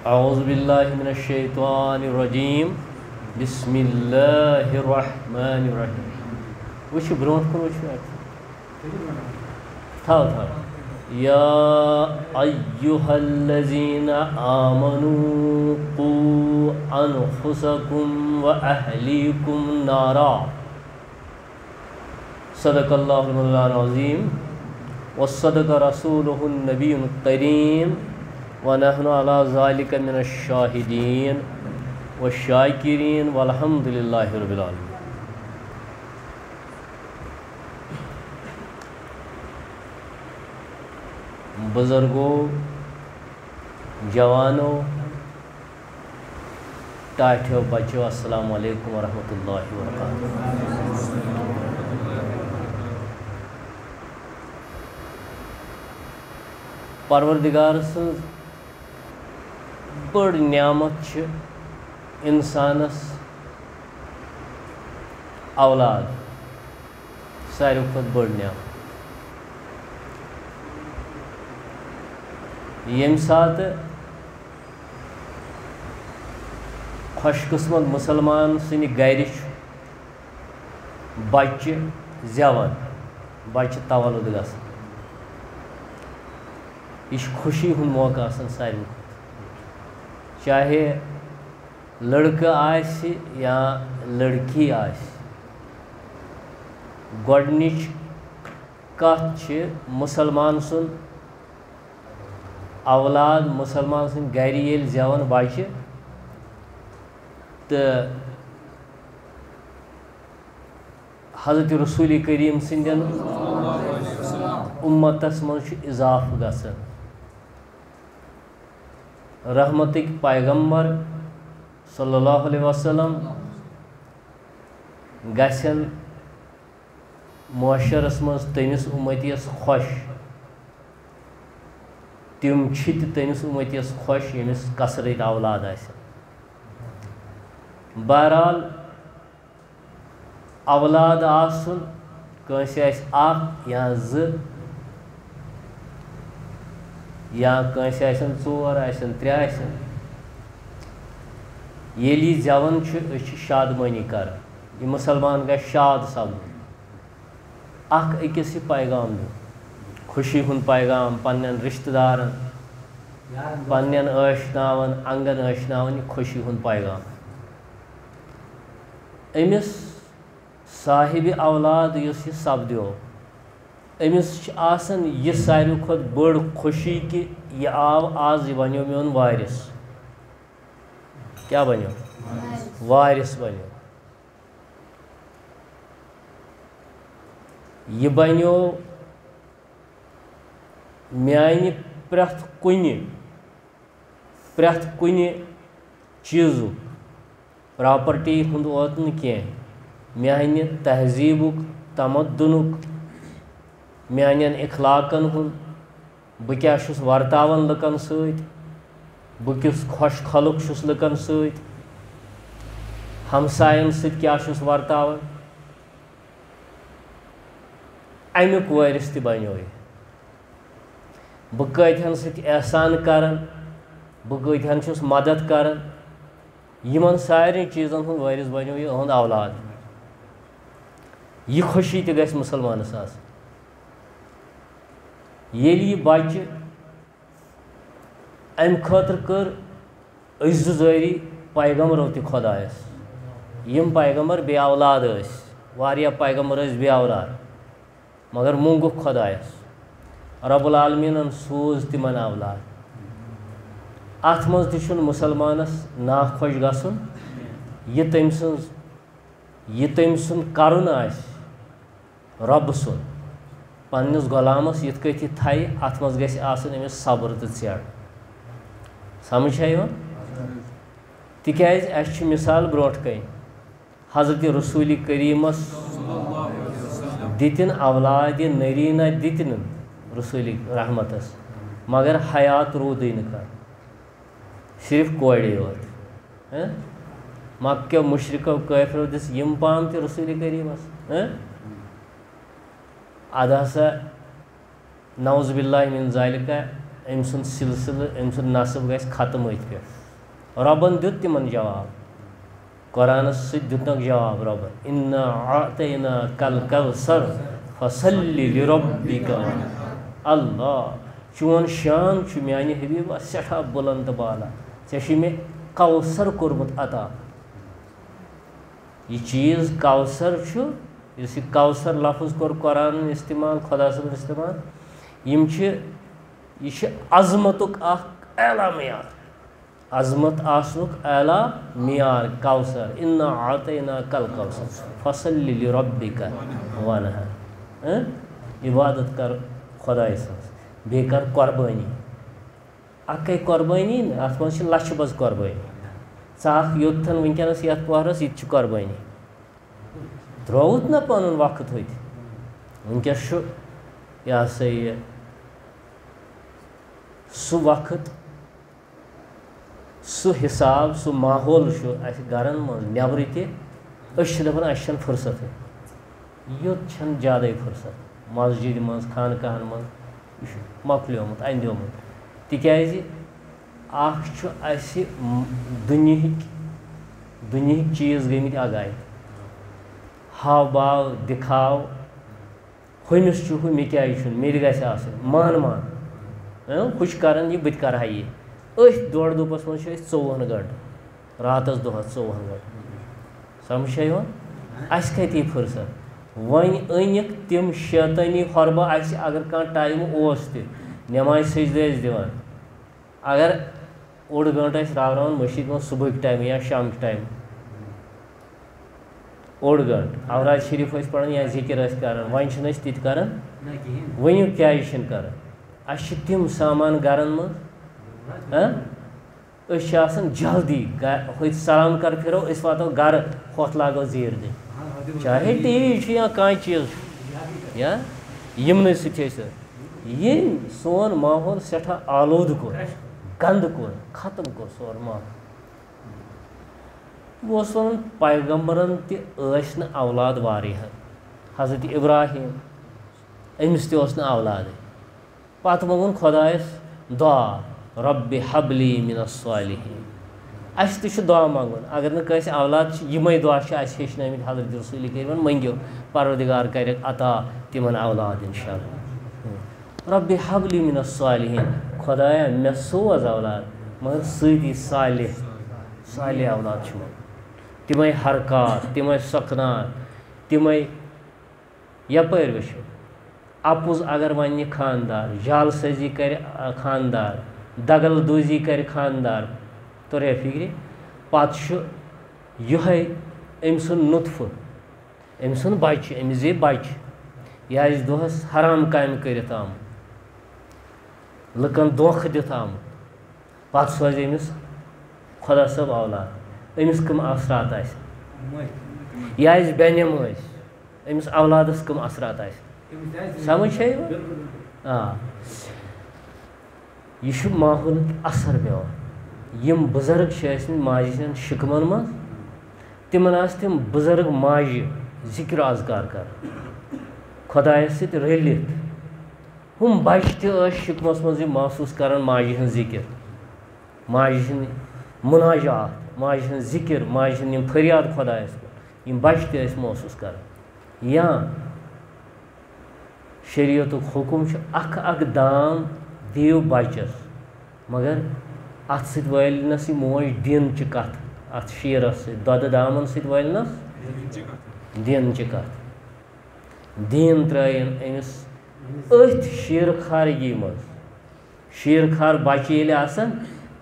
اعوذ باللہ من الشیطان الرجیم بسم اللہ الرحمن الرحیم وچھ برونٹ کن وچھ تھاو یا ایہا الذین آمنوا قوا انفسکم واہلیکم نارا صدق اللہ المولانا العظیم وصدق رسولہ النبی الکریم ونحن على ذلك من الشاہدین والشاکرین والحمد للہ رب العالمین. بزرگوں، جوانوں، ٹاٹھیو بچوں، السلام علیکم ورحمۃ اللہ وبرکاتہ. پروردگار سن بڑ نعمت انسانس اولاد، ساروی کھت بڑ نعمت. یم سات خوش قسمت مسلمان سن گر بچہ زیوان، بچہ تولد گژھان، یہ خوشی ہند موقع آسان ساروی کھت، چاہے لڑکہ آسی یا لڑکی آسی. گۄڈنِچ کتھ چھ مسلمان سن اولاد، مسلمان سن گر ییٚلہِ زیوان بچہ تو حضرت رسول کریم سندین امتس مز اضافہ گژھان. رحمتک پیغمبر صلی اللہ علیہ وسلم گژھن معاشرس مز تمس امتیس خوش، تم چھ تمس امتیس خوش یمس کثرت اولاد آسن. بہرحال اولاد آسن کٲنٛسہِ آسہِ اکھ یا زٕ یا کٲنٛسہِ آسن ژور، آسن ترٛےٚ آسن، ییٚلہِ یہِ زٮ۪وان چھُ أسۍ چھِ شادمٲنی کران. یہِ مُسلمان گژھِ شاد سپدُن، اکھ أکِس یہِ پیغام دیُن، خوشی ہُنٛد پیغام پننٮ۪ن رشتہٕ دارن، پننٮ۪ن ٲشناون انگن ٲشناون یہِ خوشی ہُنٛد پیغام. أمِس صاحبِ اولاد یُس یہِ سپدیو، أمِس چھِ آسان یہِ ساروی کھۄتہٕ بٔڑ خوشی کہِ یہِ آو آز، یہِ بنیو میون وارث. کیٛاہ بنیو؟ وارث بنیو. یہِ بنیو میانہِ پرٛٮ۪تھ کُنہِ چیٖزُک، پراپرٹی ہُنٛد اوت نہٕ کینٛہہ، میانہِ تہذیٖبُک، تمدُنُک، میانٮ۪ن اخلاقن ہُنٛد، بہٕ کیٛاہ چھُس ورتاوان لُکن سۭتۍ، بہٕ کیُس خۄش خلق چھُس لُکن سۭتۍ، ہمساین سۭتۍ کیٛاہ چھُس ورتاوان، امیُک وٲرث تہِ بنیو یہِ. بہٕ کۭتہن سۭتۍ احسان کران، بہٕ کۭتہن چھُس مدد کران، یِمن سارنٕے چیٖزن ہُنٛد وٲرث بنیو یہِ یِہُنٛد اولاد. یہِ خوشی تہِ گژھِ مُسلمانس آسٕنۍ. ییٚلہِ یہِ بچہِ امہِ خٲطرٕ کٔر أسۍ زٕ ذٲری پیغمبرو تہِ خۄدایس، یِم پیغمبر بے اولاد ٲسۍ، واریاہ پیغمبر ٲسۍ بے اولاد مگر مونٛگُکھ خۄدایس، رب العالمیٖنن سوٗز تِمن اولاد. اتھ منٛز تہِ چھُنہٕ مُسلمانس ناخۄش گژھُن. یہِ تٔمۍ سُنٛد کرُن آسہِ رۄبہٕ سُنٛد پننِس غۄلامس یِتھ کٔٹھۍ یہِ تھایہِ، اتھ منٛز گژھِ آسٕنۍ أمِس صبر تہٕ ژیڑ. سمجھ چھا یِوان؟ تِکیٛازِ اَسہِ چھِ مِثال برونٛٹھ کَنۍ، حضرت رسوٗلِ کریٖمس دِتِن اولادِ نریٖنا دِتِنن رسوٗلِ رحمتس، مگر حیات روٗدٕے نہٕ کانٛہہ، صرف کورے یوت. مکہ مشرکو کٲفرو دِژ یِم پام تہِ رسوٗلِ کریٖمس. اد ہسا نعوذ باللہ من ذالکہ أمۍ سُنٛد سِلسِلہٕ أمۍ سُنٛد نسب گژھِ ختم أتھۍ پٮ۪ٹھ رۄبن دیُت تِمن جواب قرآنس سۭتۍ دیُتنکھ جواب رۄبن اِنا اعطیناکَ الکوثر فصلی لربک اللہ چون شان چھُ میانہِ حبیٖبا سٮ۪ٹھاہ بُلند تہٕ بالا ژےٚ چھُے مےٚ کوثر کوٚرمُت عطا یہ چیٖز کوثر چھُ یُس یہِ کوثر لفظ کوٚر قرآنن استعمال خۄدا صٲبن استعمال یِم چھِ یہِ چھِ عظمتُک اکھ اعلیٰ معیار عظمت آسنُک اعلیٰ معیار کوثر اِنا اعطیناکَ الکوثر فصلی لربک وانحر عبادت کر خۄداے سٕنٛز بیٚیہِ کر قۄربٲنی اکھ گٔے قۄربٲنی نہ اَتھ منٛز چھِ لچھِ بٔژ قۄربٲنی ژٕ اکھ یوٚتتھن وٕنکیٚنس یتھ پۄہرس یہِ تہِ چھِ قۄربٲنی ترٛووُتھ نہ پنُن وقت ہوٚتہِ وٕنکیٚس چھُ یہِ ہسا یہِ سُہ وقت سُہ حساب سُہ ماحول چھُ اَسہِ گرن منٛز نٮ۪برٕ تہِ أسۍ چھِ دپان اَسہِ چھنہٕ فُرصتھٕے یوٚت چھنہٕ زیادَے فُرصت مسجِدِ منٛز خانقاہن منٛز یہِ چھُ مۄکلیومُت اندیومُت تِکیازِ اکھ چھُ اَسہِ دُنہِکۍ چیٖز گٔمٕتۍ اگاے ہاو باو دِکھاو ہُمِس چھُ ہُہ مےٚ کیازِ چھُنہٕ مےٚ تہِ گژھِ آسٕنۍ مان ہُہ چھُ کران یہِ بہٕ تہِ کرٕ ہا یہِ أتھۍ دورٕ دوٚپس منٛز چھِ أسۍ 24 گنٹہٕ راتس دۄہس 24 گنٹہٕ سمجھ چھا یِوان اَسہِ کَتہِ یی فُرصت وۄنۍ أنِکھ تِم شیطٲنی حۄربہٕ اَسہِ اگر کانٛہہ ٹایم اوس تہِ نٮ۪مازِ سجدٕ ٲسۍ دِوان اگر اوٚڑ گنٹہٕ ٲسۍ راوراوان مٔشیٖد منٛز صبحٕکۍ ٹایمہٕ یا شامکہِ ٹایمہٕ اوٚڑ گنٹہٕ اوراد شریٖف ٲسۍ پران یا ذِکر ٲسۍ کران وۄنۍ چھِنہٕ أسۍ تِتہِ کران ؤنِو کیازِ چھِنہٕ کران اَسہِ چھِ تِم سامان گرن منٛز أسۍ چھِ آسان جلدی ہوٚتہِ سلام کر پھِرو أسۍ واتو گرٕ ہۄتھ لاگو زیٖر دِنۍ چاہے ٹی وی چھُ یا کانٛہہ چیٖز چھُ یا یِمنٕے سۭتۍ چھِ أسۍ ییٚمۍ سون ماحول سٮ۪ٹھاہ آلوٗدٕ کوٚر گنٛدٕ کوٚر ختم کوٚر سون ماحول بہٕ اوسُس وَنان پیغمبرن تہِ ٲسۍ نہٕ اولاد واریاہ حضرت ابراہیٖم أمِس تہِ اوس نہٕ اولادٕے پتہٕ موٚنگُن خۄدایس دُعا رۄبِ حبلی مِن الصالحیٖن اَسہِ تہِ چھُ دُعا منٛگُن اگر نہٕ کٲنٛسہِ اولاد چھِ یِمے دُعا چھِ اَسہِ ہیٚچھنٲومٕتۍ حضرت رسوٗلِ کریٖمن مٔنگِو پروردِگار کَرٮ۪کھ عطا تِمن اولاد انشاء اللہ رۄبِ حبلی مِن الصالحیٖن خۄدایا مےٚ سوز اولاد مگر سۭتی صالح اولاد چھُ منٛگُن تِمے حرکات تِمے سۄکھنات تِمے یپٲرۍ وٕچھو اَپُز اگر وَنہِ خاندار جال سٲزی کرِ خاندار دگل دوٗزی کرِ خاندار توٚریا فِکرِ پتہٕ چھُ یِہوے أمۍ سُنٛد نُطفہٕ أمۍ سُنٛد بچہِ أمِس زے بچہِ یہِ آسہِ دۄہس حرام کامہِ کٔرِتھ آمُت لُکن دھوکہٕ دِتھ آمُت پتہٕ سوزِ أمِس خۄدا صٲب اولاد أمِس کٕم اثرات آسہِ یہِ آسہِ بینہِ مٲسۍ أمِس اولادس کٕم اثرات آسہِ سمجھ چھا یِوان یہِ چھُ ماحولُک اثر پیٚوان یِم بُزرگ چھِ ٲسمٕتۍ ماجہِ ہٕنٛدٮ۪ن شِکمن منٛز تِمن آسہٕ تِم بُزرگ ماجہِ ذِکر اذکار کران خۄدایس سۭتۍ رٔلِتھ ہُم بچہِ تہِ ٲسۍ شِکمس منٛز یہِ محسوٗس کران ماجہِ ہٕنٛز ذِکر ماجہِ ہٕنٛدۍ مُناجات ماجہِ ہٕنٛز ذِکر ماجہِ ہٕنٛدۍ یِم فریاد خۄدایس کُن یِم بچہِ تہِ ٲسۍ محسوٗس کران یا شریعتُک حُکُم چھُ اکھ دام دِیِو بچس مگر اتھ سۭتۍ وٲلنس یہِ موج دِنچہِ کتھ اتھ شیٖرس سۭتۍ دۄدٕ دامن سۭتۍ وٲلنس دِنچہِ کتھ دیٖن ترٲیِن أمِس أتھۍ شیٖرٕ خارگی منٛز شیٖرٕ خار بچہِ ییٚلہِ آسان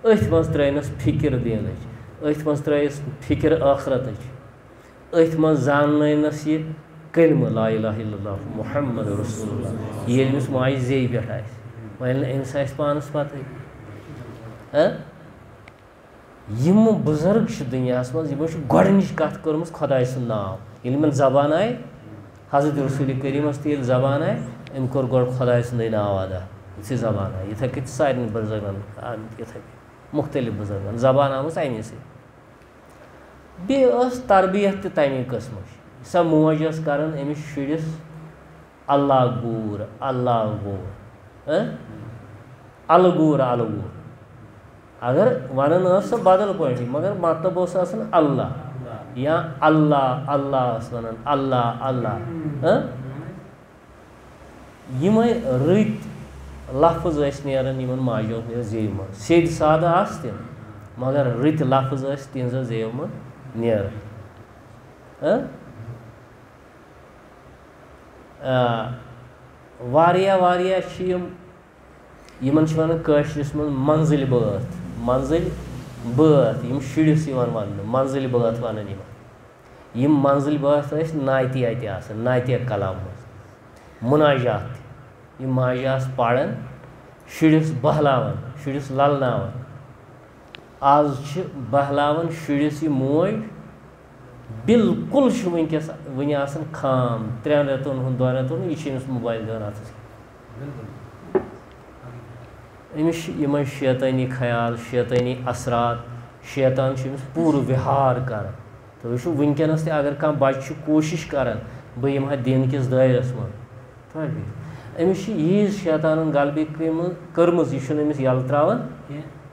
أتھۍ منٛز ترٲینس فِکر دیٖنٕچ أتھۍ منٛز ترٲیِس فِکر ٲخرتٕچ أتھۍ منٛز زاننٲینس یہِ کلمہٕ لا اِلٰہَ اِلَّا اللہِ محمد رسول اللہ ییٚلہِ أمِس ماجہِ زیٚیہِ پٮ۪ٹھ آسہِ وۄنۍ ییٚلہِ نہٕ أمِس آسہِ پانس پتہٕ یِم بُزرگ چھِ دُنیاہس منٛز یِمو چھِ گۄڈنِچ کتھ کٔرمٕژ خۄداے سُنٛد ناو ییٚلہِ یِمن زبان آیہِ حضرت رسوٗلِ کریٖمس تہِ ییٚلہِ زبان آیہِ أمۍ کوٚر گۄڈٕ خۄداے سُنٛدٕے ناو ادا یِژھٕے زبان آیہِ یِتھٕے کٔنۍ سارنٕے بُزرگن آمٕتۍ یِتھٕے کٔنۍ مُختٔلِف بُزرگن زبان آمٕژ اَمے سۭتۍ بیٚیہِ ٲس تربیت تہِ تَمے قٕسمٕچ سۄ موج ٲس کران أمِس شُرِس اللہ گوٗر الگور الگور اگر ونان سا بدل پٲٹھی مگر مطلب اوس آسان اللہ یا اللہ اللہ ٲس ونان اللہ اللہ یِمے رٕتۍ لفظ ٲسۍ نیران یِمن ماجو ہٕنٛدیو زیٚوِ منٛز سیٚدۍ سادٕ آسہٕ تِم مگر رٕتۍ لفظ ٲسۍ تِہنٛزو زیٚوِ منٛز نیران واریاہ واریاہ چھِ یِمن چھِ وَنان کٲشرِس منٛز منزٕلۍ بٲتھ منزٕلۍ بٲتھ یِم شُرِس یِوان وَننہٕ منزٕلۍ بٲتھ وَنان یِم منزٕلۍ بٲتھ ٲسۍ نعتہِ اَتہِ آسان نعتہِ کلام منٛز مُناجات تہِ یِم ماجہِ آسہٕ پَران شُرِس بہلاوان شُرِس للناوان آز چھِ بہلاوان شُرِس یہِ موج بالکل چھُ وٕنکیٚس وٕنہِ آسان خام 3 رٮ۪تن ہُنٛد 2 رٮ۪تن ہُنٛد یہِ چھِ أمِس موبایل دِوان اَتھس أمِس چھِ یِمے شیطٲنی خیال شیطٲنی اثرات شیطان چھُ أمِس پوٗرٕ وِہار کران تُہۍ وٕچھِو وٕنکیٚنس تہِ اگر کانٛہہ بچہِ چھُ کوٗشِش کران بہٕ یِمہٕ ہا دیٖن کِس دٲیرس منٛز أمِس چھِ ییٖژ شیطانن غلبی کٔرمٕژ یہِ چھُنہٕ أمِس یَلہٕ ترٛاوان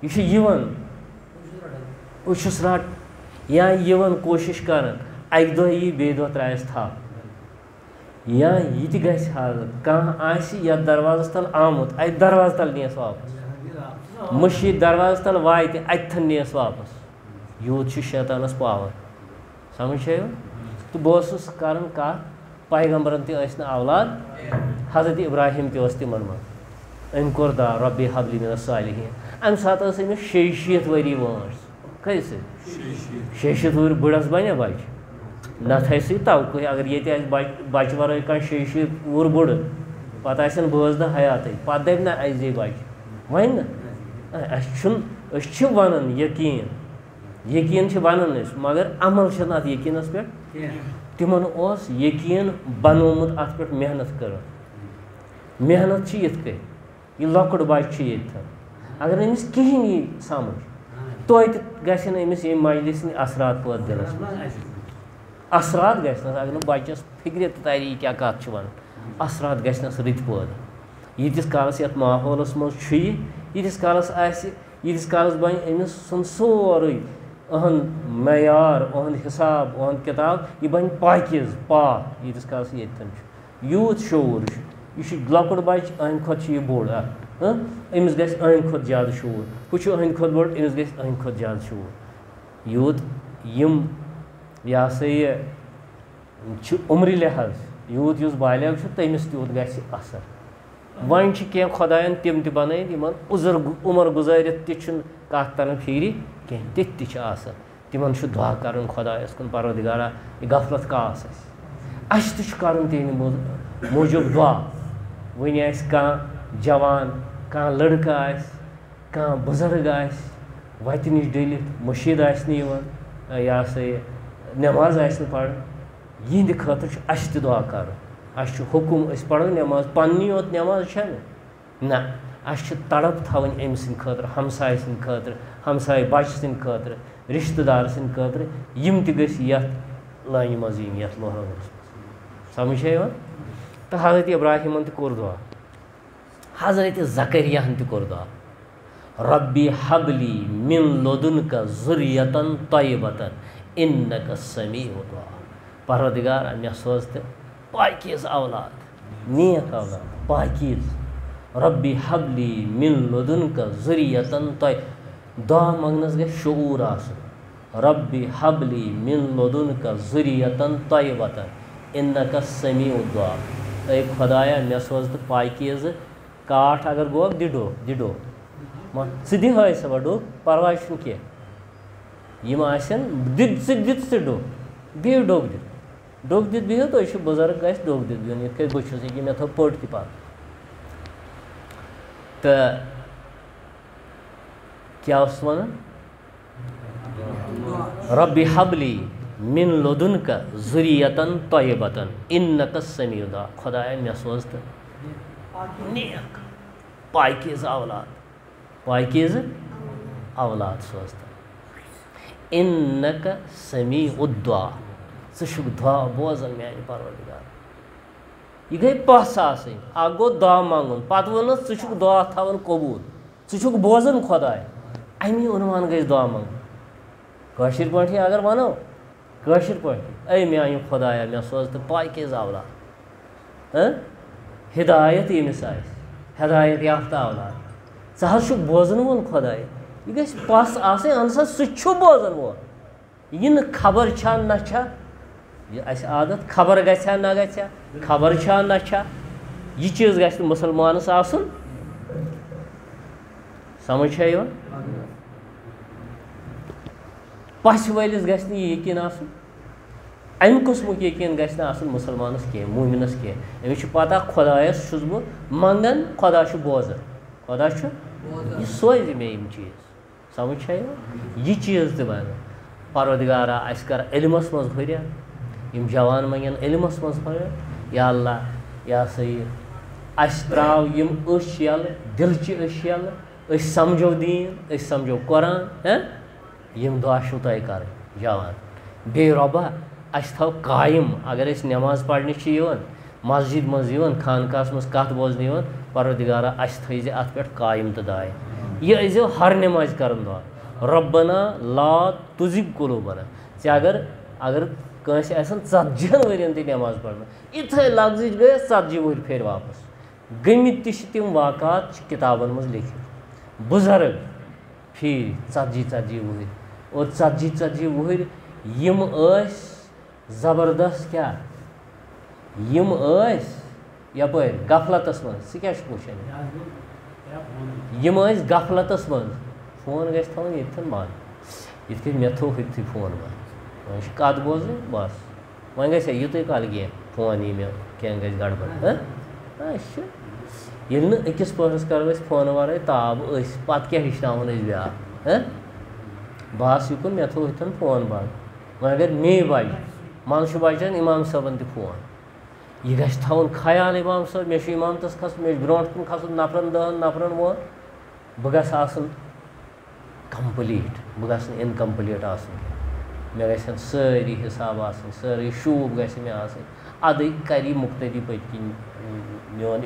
یہِ چھُ یِوان بہٕ چھُس رٹ یا یِوان کوٗشِش کران اَکہِ دۄہ یی بیٚیہِ دۄہ ترٛایس تھپھ یا یہِ تہِ گژھِ حالت کانٛہہ آسہِ یتھ دروازس تل آمُت اَتہِ دروازٕ تل نِیَس واپس مٔشیٖد دروازس تل واتہِ اَتھٮ۪ن نِیَس واپس یوٗت چھُ شیطانس پاور سمجھ چھےٚ تہٕ بہٕ اوسُس کران کتھ پیغمبرن تہِ ٲسۍ نہٕ اولاد حضرت ابراہیم تہِ اوس تِمن منٛز أمۍ کوٚر دعا رۄبِ حبلی مِن الصالحیٖن اَمہِ ساتہٕ ٲس أمِس 60 ؤری وٲنٛس کھٔسِتھ 60 وُہُر بٕڑس بنیا بچہِ نتہٕ آسہِ توقُے اگر ییٚتہِ آسہِ بچہِ ورٲے کانٛہہ 60 وُہُر بُڑٕ پتہٕ آسن بٲژ دہ حیاتٕے پتہٕ دپہِ نہ اَسہِ دِ بچہِ وۄنۍ نہٕ اَسہِ چھُنہٕ أسۍ چھِ ونان یقیٖن چھِ ونان أسۍ مگر عمل چھِنہٕ اتھ یقیٖنس پٮ۪ٹھ تِمن اوس یقیٖن بنومُت اتھ پٮ۪ٹھ محنت کٔرٕکھ محنت چھِ یِتھ کٔنۍ یہِ لۄکُٹ بچہِ چھُ ییٚتٮ۪ن اگر أمِس کِہینۍ یی سمجھ توتہِ گژھن أمِس ییٚمہِ مجلہِ سٕنٛدۍ اثرات پٲدٕ دِلس منٛز اثرات گژھنس اگر نہٕ بچس فِکرِ تہِ ترِ یہِ کیاہ کتھ چھُ ونان اثرات گژھنس رٕتۍ پٲدٕ ییٖتِس کالس یتھ ماحولس منٛز چھُ یہِ ییٖتِس کالس آسہِ ییٖتِس کالس بنہِ أمِس سُنٛد سورُے أہنٛد معیار أہنٛد حِساب أہنٛد کِتاب یہِ بنہِ پاکیٖز پاک ییٖتِس کالس یہِ ییٚتٮ۪ن چھُ یوٗت شعوٗر چھُ یہِ چھُ لۄکُٹ بچہِ أہنٛدِ کھۄتہٕ چھُ یہِ بوٚڑ اکھ أمِس گژھِ أہنٛدِ کھۄتہٕ زیادٕ شعوٗر ہُہ چھُ أہنٛدِ کھۄتہٕ بوٚڑ أمِس گژھِ أہنٛدِ کھۄتہٕ زیادٕ شعوٗر یوٗت یِم یہِ ہسا یہِ چھِ عُمرِ لحاظ یوٗت یُس بالغ چھُ تٔمِس تیوٗت گژھِ اثر وۄنۍ چھِ کینٛہہ خۄدایَن تِم تہِ بنٲیِتھ یِمن عُمر گُزٲرِتھ تہِ چھُنہٕ کتھ تران فِکرِ کینٛہہ تِتھۍ تہِ چھِ آسان تِمن چھُ دُعا کرُن خۄدایس کُن پروردِگارا یہِ غفلت کاس اَسہِ تہِ چھُ کرُن تِہنٛدِ موٗجوٗب دُعا وٕنہِ آسہِ کانٛہہ جوان کانٛہہ لٔڑکہٕ آسہِ کانٛہہ بُزرگ آسہِ وتہِ نِش ڈٔلِتھ مٔشیٖد آسہِ نہٕ یِوان یہِ ہسا یہِ نٮ۪ماز آسہِ نہٕ پران یِہنٛدِ خٲطرٕ چھُ اَسہِ تہِ دُعا کرُن اَسہِ چھُ حُکُم أسۍ پرو نٮ۪ماز پننی یوت نٮ۪ماز چھےٚ نہ اَسہِ چھِ تڑپ تھاوٕنۍ أمۍ سٕنٛدِ خٲطرٕ ہمساے سٕنٛدِ خٲطرٕ ہمساے بچہِ سٕنٛدِ خٲطرٕ رِشتہٕ دار سٕنٛدِ خٲطرٕ یِم تہِ گٔژھۍ یتھ لانہِ منٛز یِنۍ یتھ لوہرس منٛز سمجھ چھےٚ یِوان تہٕ حضرت ابراہیٖمن تہِ کوٚر دُعا حضرت زکریاہن تہِ کوٚر دُعا ربی حبلی من لدُنکا ذُریتن طیبتن انکا سمیع دعا پروردگارا مےٚ سوز تہٕ پاکیٖز اولاد نیک اولاد پاکیٖز ربی حبلی من لدُنکا ذُریتن دعا منٛگنس گژھِ شعوٗر آسُن ربی حبلی من لدُنکا ذُریتن طیبتن انکا سمیع دعا اے خۄدایا مےٚ سوز تہٕ پاکیٖزٕ کاٹھ اگر گوٚو دِ ڈوٚکھ ژٕ دِ ہٲے سا ڈوٚکھ پرواے چھُنہٕ کینٛہہ یِم آسن دِتھ ژٕ ڈوٚکھ بِہِو ڈوٚکھ دِتھ بِہِو تُہۍ چھِو بُزرگ گژھِ ڈوٚکھ دِتھ بِہُن یِتھ کٔنۍ بہٕ چھُس ییٚکیٛاہ مےٚ تھٲو پٔٹ تہِ پتہٕ تہٕ کیٛاہ اوسُس وَنان ربی حبلی من لدُنکا ذُریتن طیبتن انکا سمیع دعا خۄدایا مےٚ سوز تہٕ نیک پاکیٖز اولاد سوز تہٕ انکا سمیع دعا ژٕ چھُکھ دعا بوزان میانہِ پروردگار یہِ گٔے پژھ آسٕنۍ اکھ گوٚو دعا منٛگُن پتہٕ ووٚنُس ژٕ چھُکھ دعا تھاوان قبوٗل ژٕ بوزان خۄداے امی عنوان گژھِ دعا منٛگُن کٲشِر پٲٹھی اگر وَنو کٲشِر پٲٹھۍ اے میٛانہِ خۄدایا مےٚ سوز تہٕ پاکیز اولاد ہدایت ییٚمِس آسہِ ہدایت یافتہ اولاد ژٕ حظ چھُکھ بوزن وول خۄداے یہِ گژھِ پَس آسٕنۍ اہن سا سُہ چھُ بوزن وول یہِ نہٕ خبر چھا نہ چھا یہِ اَسہِ عادت خبر گژھِ نہ گژھِ خبر چھا نہ چھا یہِ چیٖز گژھِ نہٕ مُسلمانَس آسُن سمجھ چھا یِوان پَژھِ وٲلِس گژھِ نہٕ یہِ یقیٖن آسُن اَمہِ قٕسمُک یقیٖن گژھِ نہٕ آسُن مُسلمانَس کینٛہہ موٗمِنَس کینٛہہ أمِس چھُ پَتہ خۄدایَس چھُس بہٕ منٛگان خۄدا چھُ بوزان خۄدا چھُ یہِ سوزِ مےٚ یِم چیٖز سمجھ چھا یِوان یہِ چیٖز تہِ بَنہِ پروردگارا اَسہِ کَر علمَس منٛز ہُریر یِم جوان منٛگن علمَس منٛز ہُریر یا اللہ یہِ ہسا یہِ اَسہِ ترٛاو یِم أچھ یَلہٕ دِلچہِ أچھ یَلہٕ أسۍ سَمجھو دیٖن أسۍ سَمجھو قۄران یِم دعا چھُو تۄہہِ کَرٕنۍ جوان بیٚیہِ رۄبا اَسہِ تھاو قایِم اگر أسۍ نٮ۪ماز پَرنہِ چھِ یِوان مسجد منٛز یِوان خانقاہَس منٛز کَتھ بوزنہٕ یِوان پروردگارا اَسہِ تھٲیزِ اَتھ پٮ۪ٹھ قایِم تہٕ دایہِ یہِ ٲسۍزیو ہر نٮ۪مازِ کَران دعا رۄبنا لا تُزِغ قُلوٗبنا ژےٚ اگر کٲنٛسہِ آسن 40 ؤرین تہِ نٮ۪ماز پَرنہٕ یِتھٕے لفظٕچ گٔے 40 ؤری پھیرِ واپَس گٔمٕتۍ تہِ چھِ تِم واقعات چھِ کِتابَن منٛز لیکھِتھ بُزرٕگ پھیٖرۍ 40 ؤہٕرۍ اور 40 ؤہٕرۍ یِم ٲسۍ زبردست کیٛاہ یِم ٲسۍ یَپٲرۍ غفلتَس منٛز ژٕ کیٛاہ چھُکھ وٕچھان یِم ٲسۍ غفلتَس منٛز فون گژھِ تھاوُن ییٚتھٮ۪ن بنٛد یِتھ کٔنۍ مےٚ تھوٚو ہُتھٕے فون بنٛد وۄنۍ چھِ کَتھ بوزٕنۍ بَس وۄنۍ گژھِ ہا یُتُے کال کینٛہہ فون یی مےٚ کینٛہہ گژھِ گڑبڑ اَسہِ چھُ ییٚلہِ نہٕ أکِس پٲٹھِس کَرو أسۍ فونہٕ وَرٲے تاب أسۍ پَتہٕ کیٛاہ ہیٚچھناوون أسۍ بیٛاکھ بَس یُکُن مےٚ تھوٚو ہُتھٮ۪ن فون بنٛد وۄنۍ اگر مے بَجہِ منٛزٕ چھُ بَجان اِمام صٲبَن تہِ فون یہِ گژھِ تھاوُن خیال اِمام صٲب مےٚ چھُ اِمامتَس کھسُن مےٚ چھُ برونٛٹھ کُن کھسُن نفرَن 10 نفرَن ووت بہٕ گژھٕ آسُن کَمپٕلیٖٹ بہٕ گژھٕ نہٕ اِنکَمپٕلیٖٹ آسُن مےٚ گژھن سٲری حِساب آسٕنۍ سٲرٕے شوٗب گژھِ مےٚ آسٕنۍ اَدٕ کَرِ یہِ مُقتدی پٔتۍ کِنۍ میون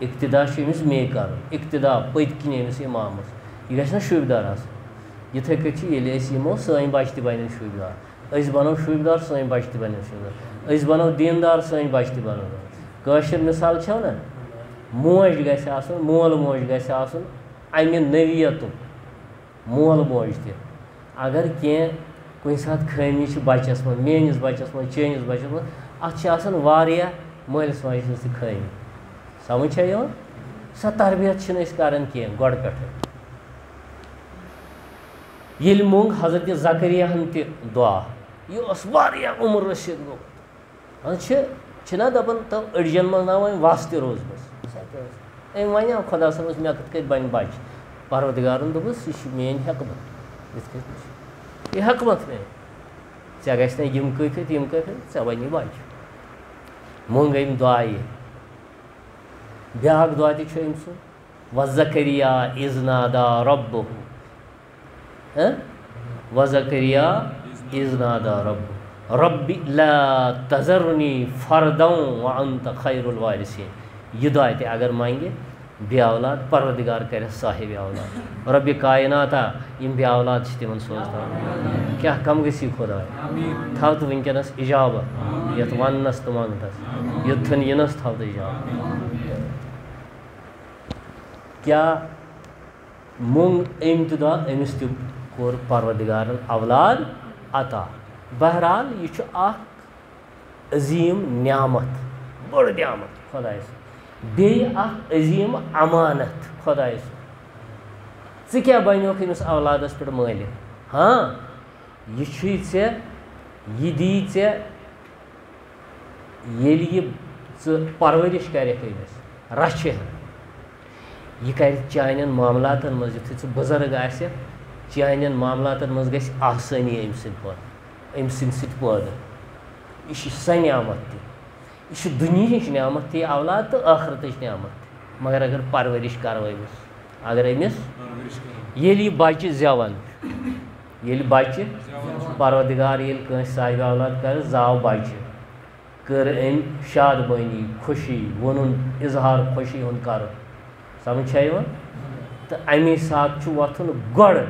اِقتدا چھُ أمِس مے کَرُن اِقتدا پٔتۍ کِنۍ أمِس اِمامَس یہِ گژھِ نہ شوٗبدار آسُن یِتھَے کٔنۍ چھِ ییٚلہِ أسۍ یِمو سٲنۍ بَچہِ تہِ بَنن شوٗبدار أسۍ بَنو شوٗبدار سٲنۍ بَچہِ تہِ بَنن شوٗبدار أسۍ بَنو دیٖندار سٲنۍ بَچہِ تہِ بَنو کٲشِر مِثال چھَو نہ موج گژھِ آسُن مول موج گژھِ آسُن اَمہِ نٔویتُک مول موج تہِ اگر کینٛہہ کُنہِ ساتہٕ خٲمی چھِ بَچَس منٛز میٲنِس بَچَس منٛز چٲنِس بَچَس منٛز اَتھ چھِ آسان واریاہ مٲلِس ماجہِ ہٕنٛز تہِ خٲمی سمجھ چھا یِوان سۄ تربیت چھِنہٕ أسۍ کَران کینٛہہ گۄڈٕ پٮ۪ٹھٕ ییٚلہِ موٚنٛگ حضرتِ زکریاہَن تہِ دعا یہِ اوس واریاہ عُمر رٔسیٖد گوٚمُت چھِنہ دَپان تہٕ أڑجَن منٛز نا وۄنۍ وَس تہِ روٗزمٕژ أمۍ وَنیو خۄدا صٲبَس مےٚ کِتھ کٔنۍ بَنہِ بَچہِ پروردگارَن دوٚپُس یہِ چھِ میٛٲنۍ حٮ۪کمت یِتھ کٔنۍ یہِ حٮ۪کمت مےٚ ژےٚ گژھِ نہٕ یِم کٲفِتھ یِم کٲفِتھ ژےٚ بَنی بَچہِ موٚنٛگ أمۍ دعا یہِ بیٛاکھ دعا تہِ چھُ أمۍ سُنٛد وَزَکریا اِذ نادا رۄبہُ وَزَکریا اِذ نادا رۄبہُ رۄبِ لا تَذَرنی فَردًا وَأَنتَ خَیرُ الوارِثیٖن یہِ دعا تہِ اگر منٛگہِ بے اولاد پروردگار کَرٮ۪س صاحبِ اولاد رۄبِ کایناتا یِم بے اولاد چھِ تِمن سوزناوان کیٛاہ کَم گٔژھی خۄداے تھاو تہٕ وٕنکٮ۪نَس اِجابت یَتھ وَننَس تہٕ منٛگنَس یوٚتھَن یِنَس تھاو تہٕ اِجابت کیٛاہ موٚنٛگ أمۍ تہِ دۄہ أمِس تہِ کوٚر پروردگارَن اولاد عطا بہرحال یہِ چھُ اَکھ عظیٖم نعمت بٔڑ نعمت خۄداے سٕنٛز بیٚیہِ اَکھ عظیٖم اَمانت خۄداے سُنٛد ژٕ کیٛاہ بَنیوکھ أمِس اولادَس پٮ۪ٹھ مٲلِک یہِ چھُے ژےٚ یہِ دی ژےٚ ییٚلہِ یہِ ژٕ پَرؤرِش کَرٮ۪کھ أمِس رَچھِ یہِ کَرِ چانٮ۪ن معاملاتَن منٛز یُتھُے ژٕ بُزرٕگ آسٮ۪کھ چانٮ۪ن معاملاتَن منٛز گژھِ آسٲنی أمۍ سٕنٛدِ پٲٹھۍ أمۍ سٕنٛدِ سۭتۍ پٲدٕ یہِ چھِ سۄ نعمت تہِ یہِ چھِ دُنہِچ نعمت تہِ یہِ اولاد تہٕ ٲخرتٕچ نعمت تہِ مگر اگر پَرؤرِش کَرو أمِس اگر أمِس ییٚلہِ یہِ بَچہِ زٮ۪وان ییٚلہِ بَچہِ پروردگار ییٚلہِ کٲنٛسہِ صاحبِ اولاد کَرِ زاو بَچہِ کٔر أمۍ شادبٲنی خوشی ووٚنُن اِظہار خوشی ہُنٛد کَرُن سمجھ چھا یِوان تہٕ تو امی سات وتھن گۄڈٕ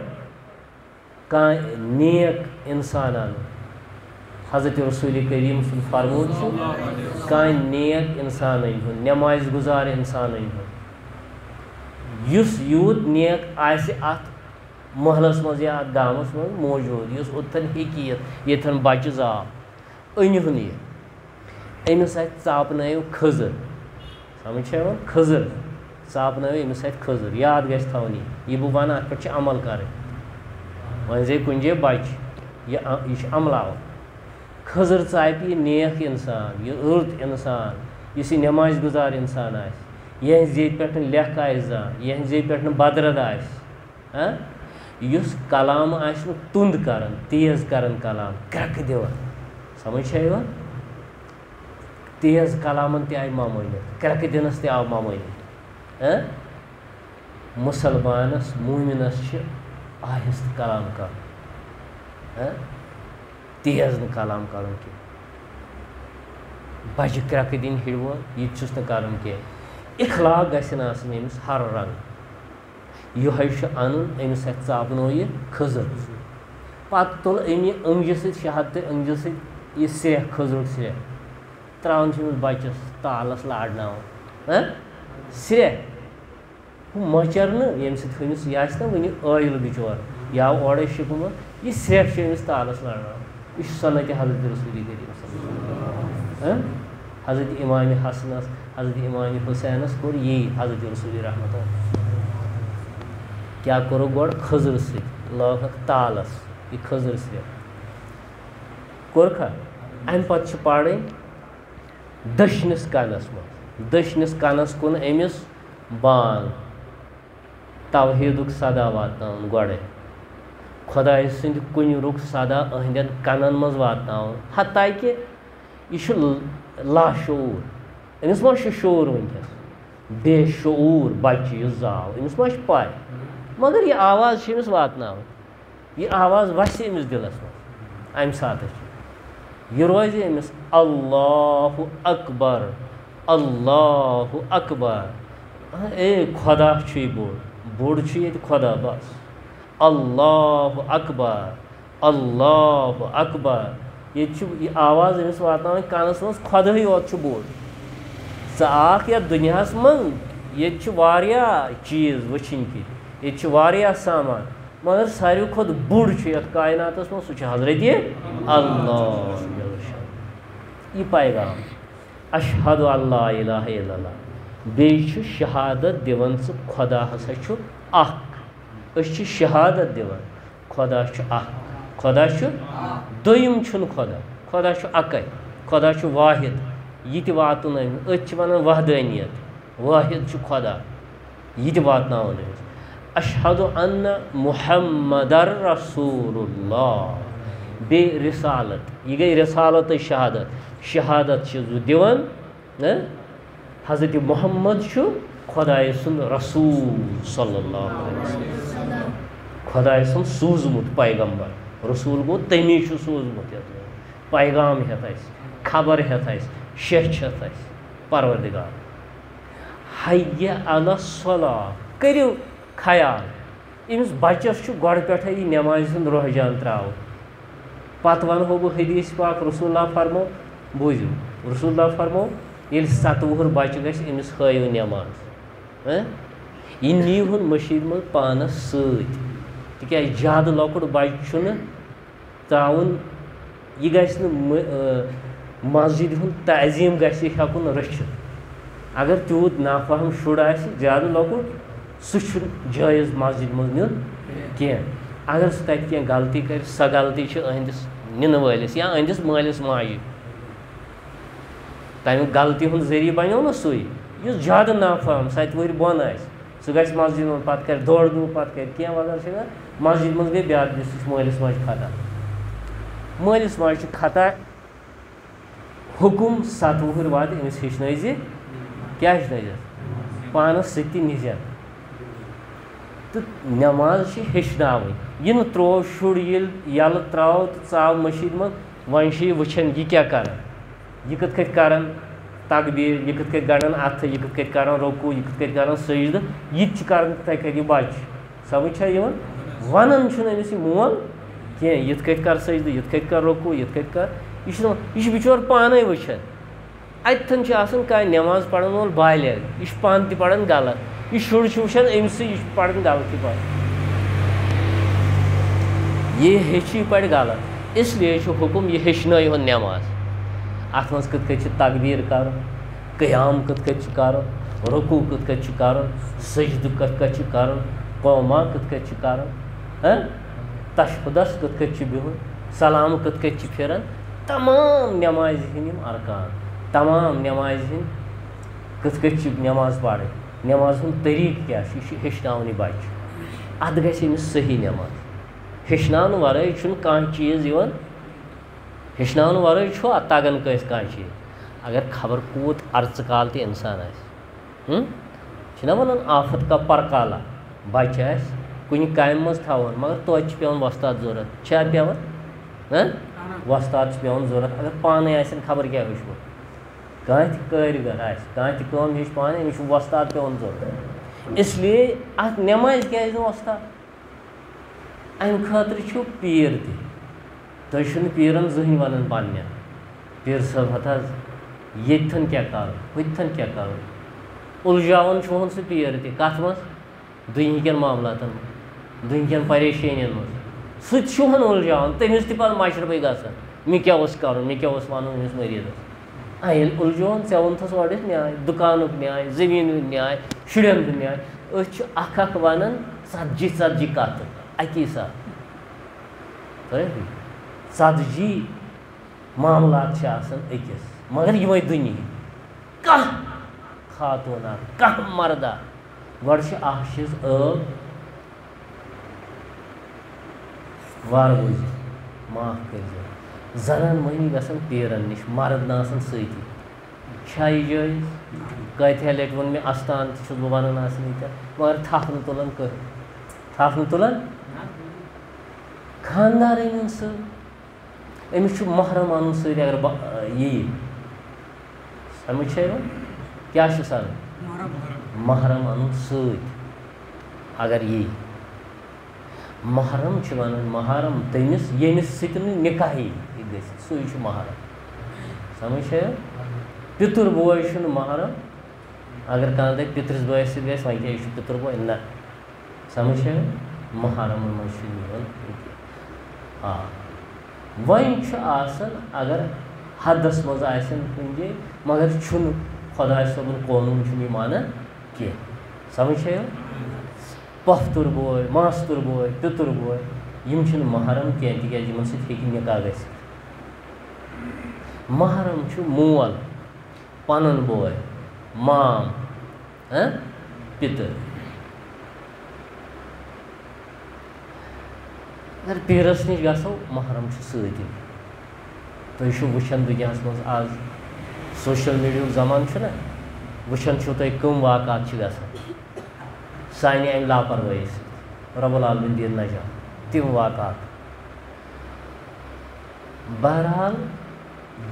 کانٛہہ نیک اِنسان اَنُن. حضرت رسول کریم سُنٛد فرموٗن چھُ کانٛہہ نیک اِنسان أنۍ ہُن, نٮ۪مازِ گُزار اِنسان أنۍ ہُن, یُس یوٗت نیک آسہِ اَتھ محلَس منٛز یا اَتھ گامَس منٛز موجوٗد, یُس اوٚتَن ہیٚکہِ یِتھ ییٚتٮ۪ن بَچہِ زاو, أنۍہُن یہِ. أمِس اَتھِ ژاپنٲیِو کھٔزٕر, سمجھ چھا یِوان, کھٔزٕر ژاپنٲیِو أمِس اَتھِ کھٔزٕر, یاد گژھِ تھاوُن یہِ بہٕ وَنہٕ اَتھ پٮ۪ٹھ چھِ عمل کَرٕنۍ. وۄنۍ زے کُنہِ جایہِ بَچہِ یہِ چھِ عملاوُن. کھٔزٕر ژاپہِ یہِ نیک اِنسان, یہِ رُت اِنسان, یُس یہِ نٮ۪مازِ گُزار اِنسان آسہِ, یِہٕنٛزِ زیٚیہِ پٮ۪ٹھ نہٕ لٮ۪کھ آسہِ زانٛہہ, یِہٕنٛزِ زیٚیہِ پٮ۪ٹھ نہٕ بدرد آسہِ, یُس کلام آسہِ نہٕ تُنٛد کَران, تیز کَران کلام, کرٛٮ۪کہٕ دِوان, سمجھ چھا یِوان, تیز کلامن تہِ آیہِ مامٲنِتھ, کرٛٮ۪کہٕ دِنَس تہِ آو مامٲنِتھ. مُسلمانَس موٗمِنَس چھِ آہِستہٕ کلام کَرُن, تیز نہٕ کلام کَرُن کینٛہہ. بَجہِ کرٛٮ۪کہٕ دِنۍ ہِڑ وول یہِ تہِ چھُس نہٕ کَرُن کینٛہہ. اِخلاق گژھن آسٕنۍ أمِس ہر رنٛگہٕ. یِہوٚے چھُ اَنُن, أمِس اَتھِ ژاپنوو یہِ کھٔزٕر, پَتہٕ تُل أمۍ یہِ أنٛگجہِ سۭتۍ, شہادتہٕ أنٛگجہِ سۭتۍ یہِ سرٛیٚہہ, کھٔزرُک سرٛیٚہہ ترٛاوُن چھُ أمِس بَچَس تالَس لارناوُن, سرٛیٚہہ ہُہ مۄچَر نہٕ ییٚمہِ سۭتۍ ہُمِس یہِ آسہِ نا وٕنہِ ٲیِل بِچور, یہِ آو اورَے شِکوٗمَت, یہِ سرٛیٚہہ چھُ أمِس تالَس لارناوُن. یہِ چھُ سنتِ حضرت رسول کریم. حضرت امامِ حسنَس, حضرت امامِ حُسینَس کوٚر یی حضرت رسول رحمتہ کیٛاہ کوٚرُکھ گۄڈٕ کھٔزٕر سۭتۍ, لٲگٕکھ تالَس یہِ کھٔزٕر سرٛیٚہہ, کوٚرکھا. اَمہِ پَتہٕ چھِ پَرٕنۍ دٔچھنِس کَنَس منٛز, دٔچھنِس کَنَس کُن أمِس بانٛگ, توحیٖدُک صدا واتناوُن گۄڈَے, خۄداے سٕنٛدِ کُنیُرُک صدا أہنٛدٮ۪ن کَنَن منٛز واتناوُن. حتیٰ کہِ یہِ چھُ لاشعوٗر, أمِس ما چھُ شعوٗر وٕنکٮ۪س, بے شعوٗر بَچہِ یُس زاو, أمِس ما چھِ پاے, مگر یہِ آواز چھِ أمِس واتناوٕنۍ, یہِ آواز وَسہِ أمِس دِلَس منٛز. اَمہِ ساتہٕ چھِ یہِ روزِ أمِس اللہُ اکبر, اللہُ اکبر, اے خۄدا چھُے بوٚڑ, بوٚڑ چھُ ییٚتہِ خۄدا بَس, اللہُ اکبر, اللہُ اکبر. ییٚتہِ چھُ یہِ آواز أمِس واتناوٕنۍ کَنَس منٛز, خۄدہٕے یوت چھُ بوٚڑ. ژٕ آکھ یَتھ دُنیاہَس منٛز, ییٚتہِ چھِ واریاہ چیٖز وٕچھِنۍ کِنۍ, ییٚتہِ چھِ واریاہ سامان, مگر ساروی کھۄتہٕ بوٚڑ چھُ یَتھ کایناتَس منٛز, سُہ چھُ حضرتِ اللہ. یہِ پیغام اشہدُ اللہ الہ الا اللہ, بیٚیہِ چھُ شہادت دِوان ژٕ خۄدا ہسا چھُ اکھ. أسۍ چھِ شہادت دِوان خۄدا چھُ اکھ, خۄدا چھُ دوٚیِم چھُنہٕ خۄدا, خۄدا چھُ اَکَے, خۄدا چھُ واحد. یہِ تہِ واتُن أمِس, أسۍ چھِ وَنان وحدٲنیت, واحد چھُ خۄدا, یہِ تہِ واتناوُن أمِس. اشہدُ انّ محمدر رسول اللہ, بیٚیہِ رِسالت, یہِ گٔے رِسالتٕچ شہادت. شہادت چھِ زٕ دِوان, حضرت محمد چھُ خۄداے سُنٛد رسوٗل صلی اللہ علیہ وسلم, خۄداے سُنٛد سوٗزمُت پیغمبر. رسوٗل گوٚو تٔمی چھُ سوٗزمُت یَتھ, پیغام ہٮ۪تھ اَسہِ, خبر ہٮ۪تھ اَسہِ, شیٚچھ ہٮ۪تھ اَسہِ پروردگار. حیّ علی الصلاۃ, کٔرِو خیال, أمِس بَچَس چھُ گۄڈٕ پٮ۪ٹھَے یہِ نٮ۪مازِ ہُنٛد رُحجان ترٛاوُن. پَتہٕ وَنہو بہٕ حدیٖث پاک, رسول اللہ فرمو, بوٗزِو, رسول اللہ فرمو, ییٚلہِ 7 وُہُر بَچہِ گژھِ أمِس ہٲیِو نٮ۪ماز, یہِ نیٖہُن مٔشیٖد منٛز پانَس سۭتۍ, تِکیٛازِ زیادٕ لۄکُٹ بَچہِ چھُنہٕ ترٛاوُن, یہِ گژھِ نہٕ مسجِدِ ہُنٛد تعظیٖم گژھِ یہِ ہٮ۪کُن رٔچھِتھ. اگر تیوٗت نافہم شُر آسہِ زیادٕ لۄکُٹ, سُہ چھُنہٕ جٲیِز مسجِد منٛز نیُن کینٛہہ. اگر سُہ تَتہِ کینٛہہ غلطی کَرِ, سۄ غلطی چھِ أہنٛدِس نِنہٕ وٲلِس یا أہنٛدِس مٲلِس ماجہِ, تَمیُک غلطی ہُنٛد ذٔریعہٕ بَنیو نہ سُے, یُس زیادٕ نافہم 7 وُہٕرۍ بۄن آسہِ, سُہ گژھِ مسجِد منٛز, پَتہٕ کَرِ دورٕ دُور, پَتہٕ کَرِ کینٛہہ وغٲرٕ چھِ مسجِد منٛز گٔے بیٛاکھ سُہ چھِ مٲلِس ماجہِ خطا. مٲلِس ماجہِ چھُ خطا, حُکُم 7 وُہٕرۍ واتہِ أمِس ہیٚچھنٲیزِ, کیٛاہ ہیٚچھنٲیزٮ۪س, پانَس سۭتۍ تہِ نِزٮ۪ن, تہٕ نٮ۪ماز چھِ ہیٚچھناوٕنۍ. یہِ نہٕ ترٛوو شُر ییٚلہِ یَلہٕ ترٛاوو تہٕ ژاو مٔشیٖد منٛز, وۄنۍ چھِ یہِ وٕچھان یہِ کیٛاہ کَران, یہِ کِتھ کٔنۍ کَران, تقبیر یہ کت کٹ گڑان اتھ یہ کت کٹ کران رکوع یہ کت کٹ کران سجدہ یہ کران تتھے کٹ یہ بچہ سمجھ چھا یوان ونان چھُنہٕ أمِس یہِ مول کینٛہہ یِتھ کٔٹھۍ کر سجدٕ یِتھ کٔٹھۍ کر رکوع یِتھ کٔٹھۍ کر یہ چھُ بِچور پانے وٕچھان اتھن چھُ آسان کانٛہہ نٮ۪ماز پران وول بالغ یہِ چھُ پانہٕ تہِ پران غلط یہِ شُر چھُ وٕچھان أمسٕے یہِ چھُ پران غلطٕے پتہٕ یہ ہیٚچھِ یہِ پرِ غلط اس لیے چھُ حُکم یہِ ہیٚچھنٲیہُن نٮ۪ماز اتھ منٛز کِتھ کٔٹھۍ چھِ تقبیٖر کرُن قیام کِتھ کٔٹھۍ چھُ کرُن رکوع کِتھ کٔٹھۍ چھُ کرُن سجدٕ کِتھ کٔٹھۍ چھُ کرُن قوما کِتھ کٔٹھۍ چھُ کرُن تشہُدس کِتھ کٔٹھۍ چھُ بِہُن سلام کِتھ کٔٹھۍ چھُ پھِران تمام نٮ۪مازِ ہِنٛدۍ یِم ارکان تمام نٮ۪مازِ ہِنٛدۍ کِتھ کٔٹھۍ چھِ نٮ۪ماز پرٕنۍ نٮ۪مازِ ہُنٛد طریٖقہٕ کیٛاہ چھُ یہِ چھُ ہیٚچھناوُن یہِ بچہِ اتھ گژھِ أمِس صحیح نٮ۪ماز ہیٚچھناونہٕ ورٲے چھُنہٕ کانٛہہ چیٖز یِوان ہیٚچھناونہٕ ورٲے چھُ اتھ تگان کٲنٛسہِ کانٛہہ چیٖز اگر خبر کوٗت ارژٕ کال تہِ اِنسان آسہِ چھِنہ ونان آفت کا پرکالا بچہِ آسہِ کُنہِ کامہِ منٛز تھاوُن مگر توتہِ چھِ پیٚوان وۄستاد ضوٚرتھ چھا پیٚوان وۄستاد چھُ پیٚوان ضوٚرتھ اگر پانے آسن خبر کیٛاہ ہیوٚچھمُت کانٛہہ تہِ کٲرۍگر آسہِ کانٛہہ تہِ کٲم ہیٚچھِ پانے أمِس چھُ وۄستاد پیٚوان ضوٚرتھ اسلیے اتھ نٮ۪مازِ کیٛازِ نہٕ وۄستاد امہِ خٲطرٕ چھُ پیٖر تہِ تُہۍ چھُنہٕ پیٖرن زٕہٕنۍ ونان پننٮ۪ن پیٖر صٲب ہت حظ ییٚتتھن کیٛاہ کرُن ہُتتھن کیٛاہ کرُن الجاوان چھُہن سُہ پیٖر تہِ کتھ منٛز دُنہِکٮ۪ن معاملاتن منٛز دُنہِکٮ۪ن پریشٲنین منٛز سُہ تہِ چھُہن الجاوان تٔمِس تہِ پتہٕ مشربٕے گژھان مےٚ کیٛاہ اوس کرُن مےٚ کیٛاہ اوس ونُن أمِس مٔریٖدس ییٚلہِ الجووُن ژےٚ ووٚنتھس اورٕ نیاے دُکانُک نیاے زٔمیٖن ہُنٛد نیاے شُرٮ۪ن ہُنٛد نیاے أسۍ چھِ اکھ اکھ ونان ژتجی ژتجی کتھٕ اکی ساتہٕ ژتجی معاملات چھِ آسان أکِس مگر یِمے دُنہِکۍ کانٛہہ خاتوٗنا کانٛہہ مردا گۄڈٕ چھِ اکھ چیٖز ٲب وارٕ بوٗزِتھ معاف کٔرۍزیو زنان مٔہنی گژھان پیٖرن نِش مرد نہٕ آسان سۭتی چھا یہِ جٲیز کٲتہِ لٹہِ ووٚن مےٚ استان تہِ چھُس بہٕ ونان آسان ییٚتٮ۪ن مگر تھپھ نہٕ تُلان کٕہٕنۍ تھپھ نہٕ تُلان خاندار أنِن سۭتۍ أمِس چھُ محرم اَنُن سۭتۍ اگر یی سمجھ چھا یِوان کیٛاہ چھُس اَنُن محرم اَنُن سۭتۍ اگر یی محرم چھِ ونان محرم تٔمِس ییٚمِس سۭتۍ نہٕ نِکاحی گژھِ سُے چھُ محرم سمجھ چھا یِوان پِتُر بوے چھُنہٕ محرم اگر کانٛہہ دپہِ پِترِس بٲیِس سۭتۍ گژھِ وۄنۍ کیٛاہ یہِ چھُ پِتُر بوے نہ سمجھ چھا یِوان محرمن منٛز چھُنہٕ یِوان وۄنۍ چھُ آسان اگر حدس منٛز آسن کُنہِ جایہِ مگر چھُنہٕ خۄداے صٲبُن قونوٗن چھُنہٕ یہِ مانان کینٛہہ سمجھ چھا یِوان پۄپھتُر بوے ماستُر بوے پِتُر بوے یِم چھِنہٕ محرم کینٛہہ تِکیٛازِ یِمن سۭتۍ ہیٚکہِ نِکاح گٔژھِتھ محرم چھُ مول پنُن بوے مام پِتٕر اگر پیٖرس نِش گژھو محرم چھُ سۭتی تُہۍ چھِو وٕچھان دُنیاہس منٛز آز سوشل میٖڈیاہُک زمانہٕ چھُنہ وٕچھان چھِو تُہۍ کٕم واقعات چھِ گژھان سانہِ امہِ لاپروٲہی سۭتۍ رۄب العالمیٖن دِیِن نجات تِم واقعات بہرحال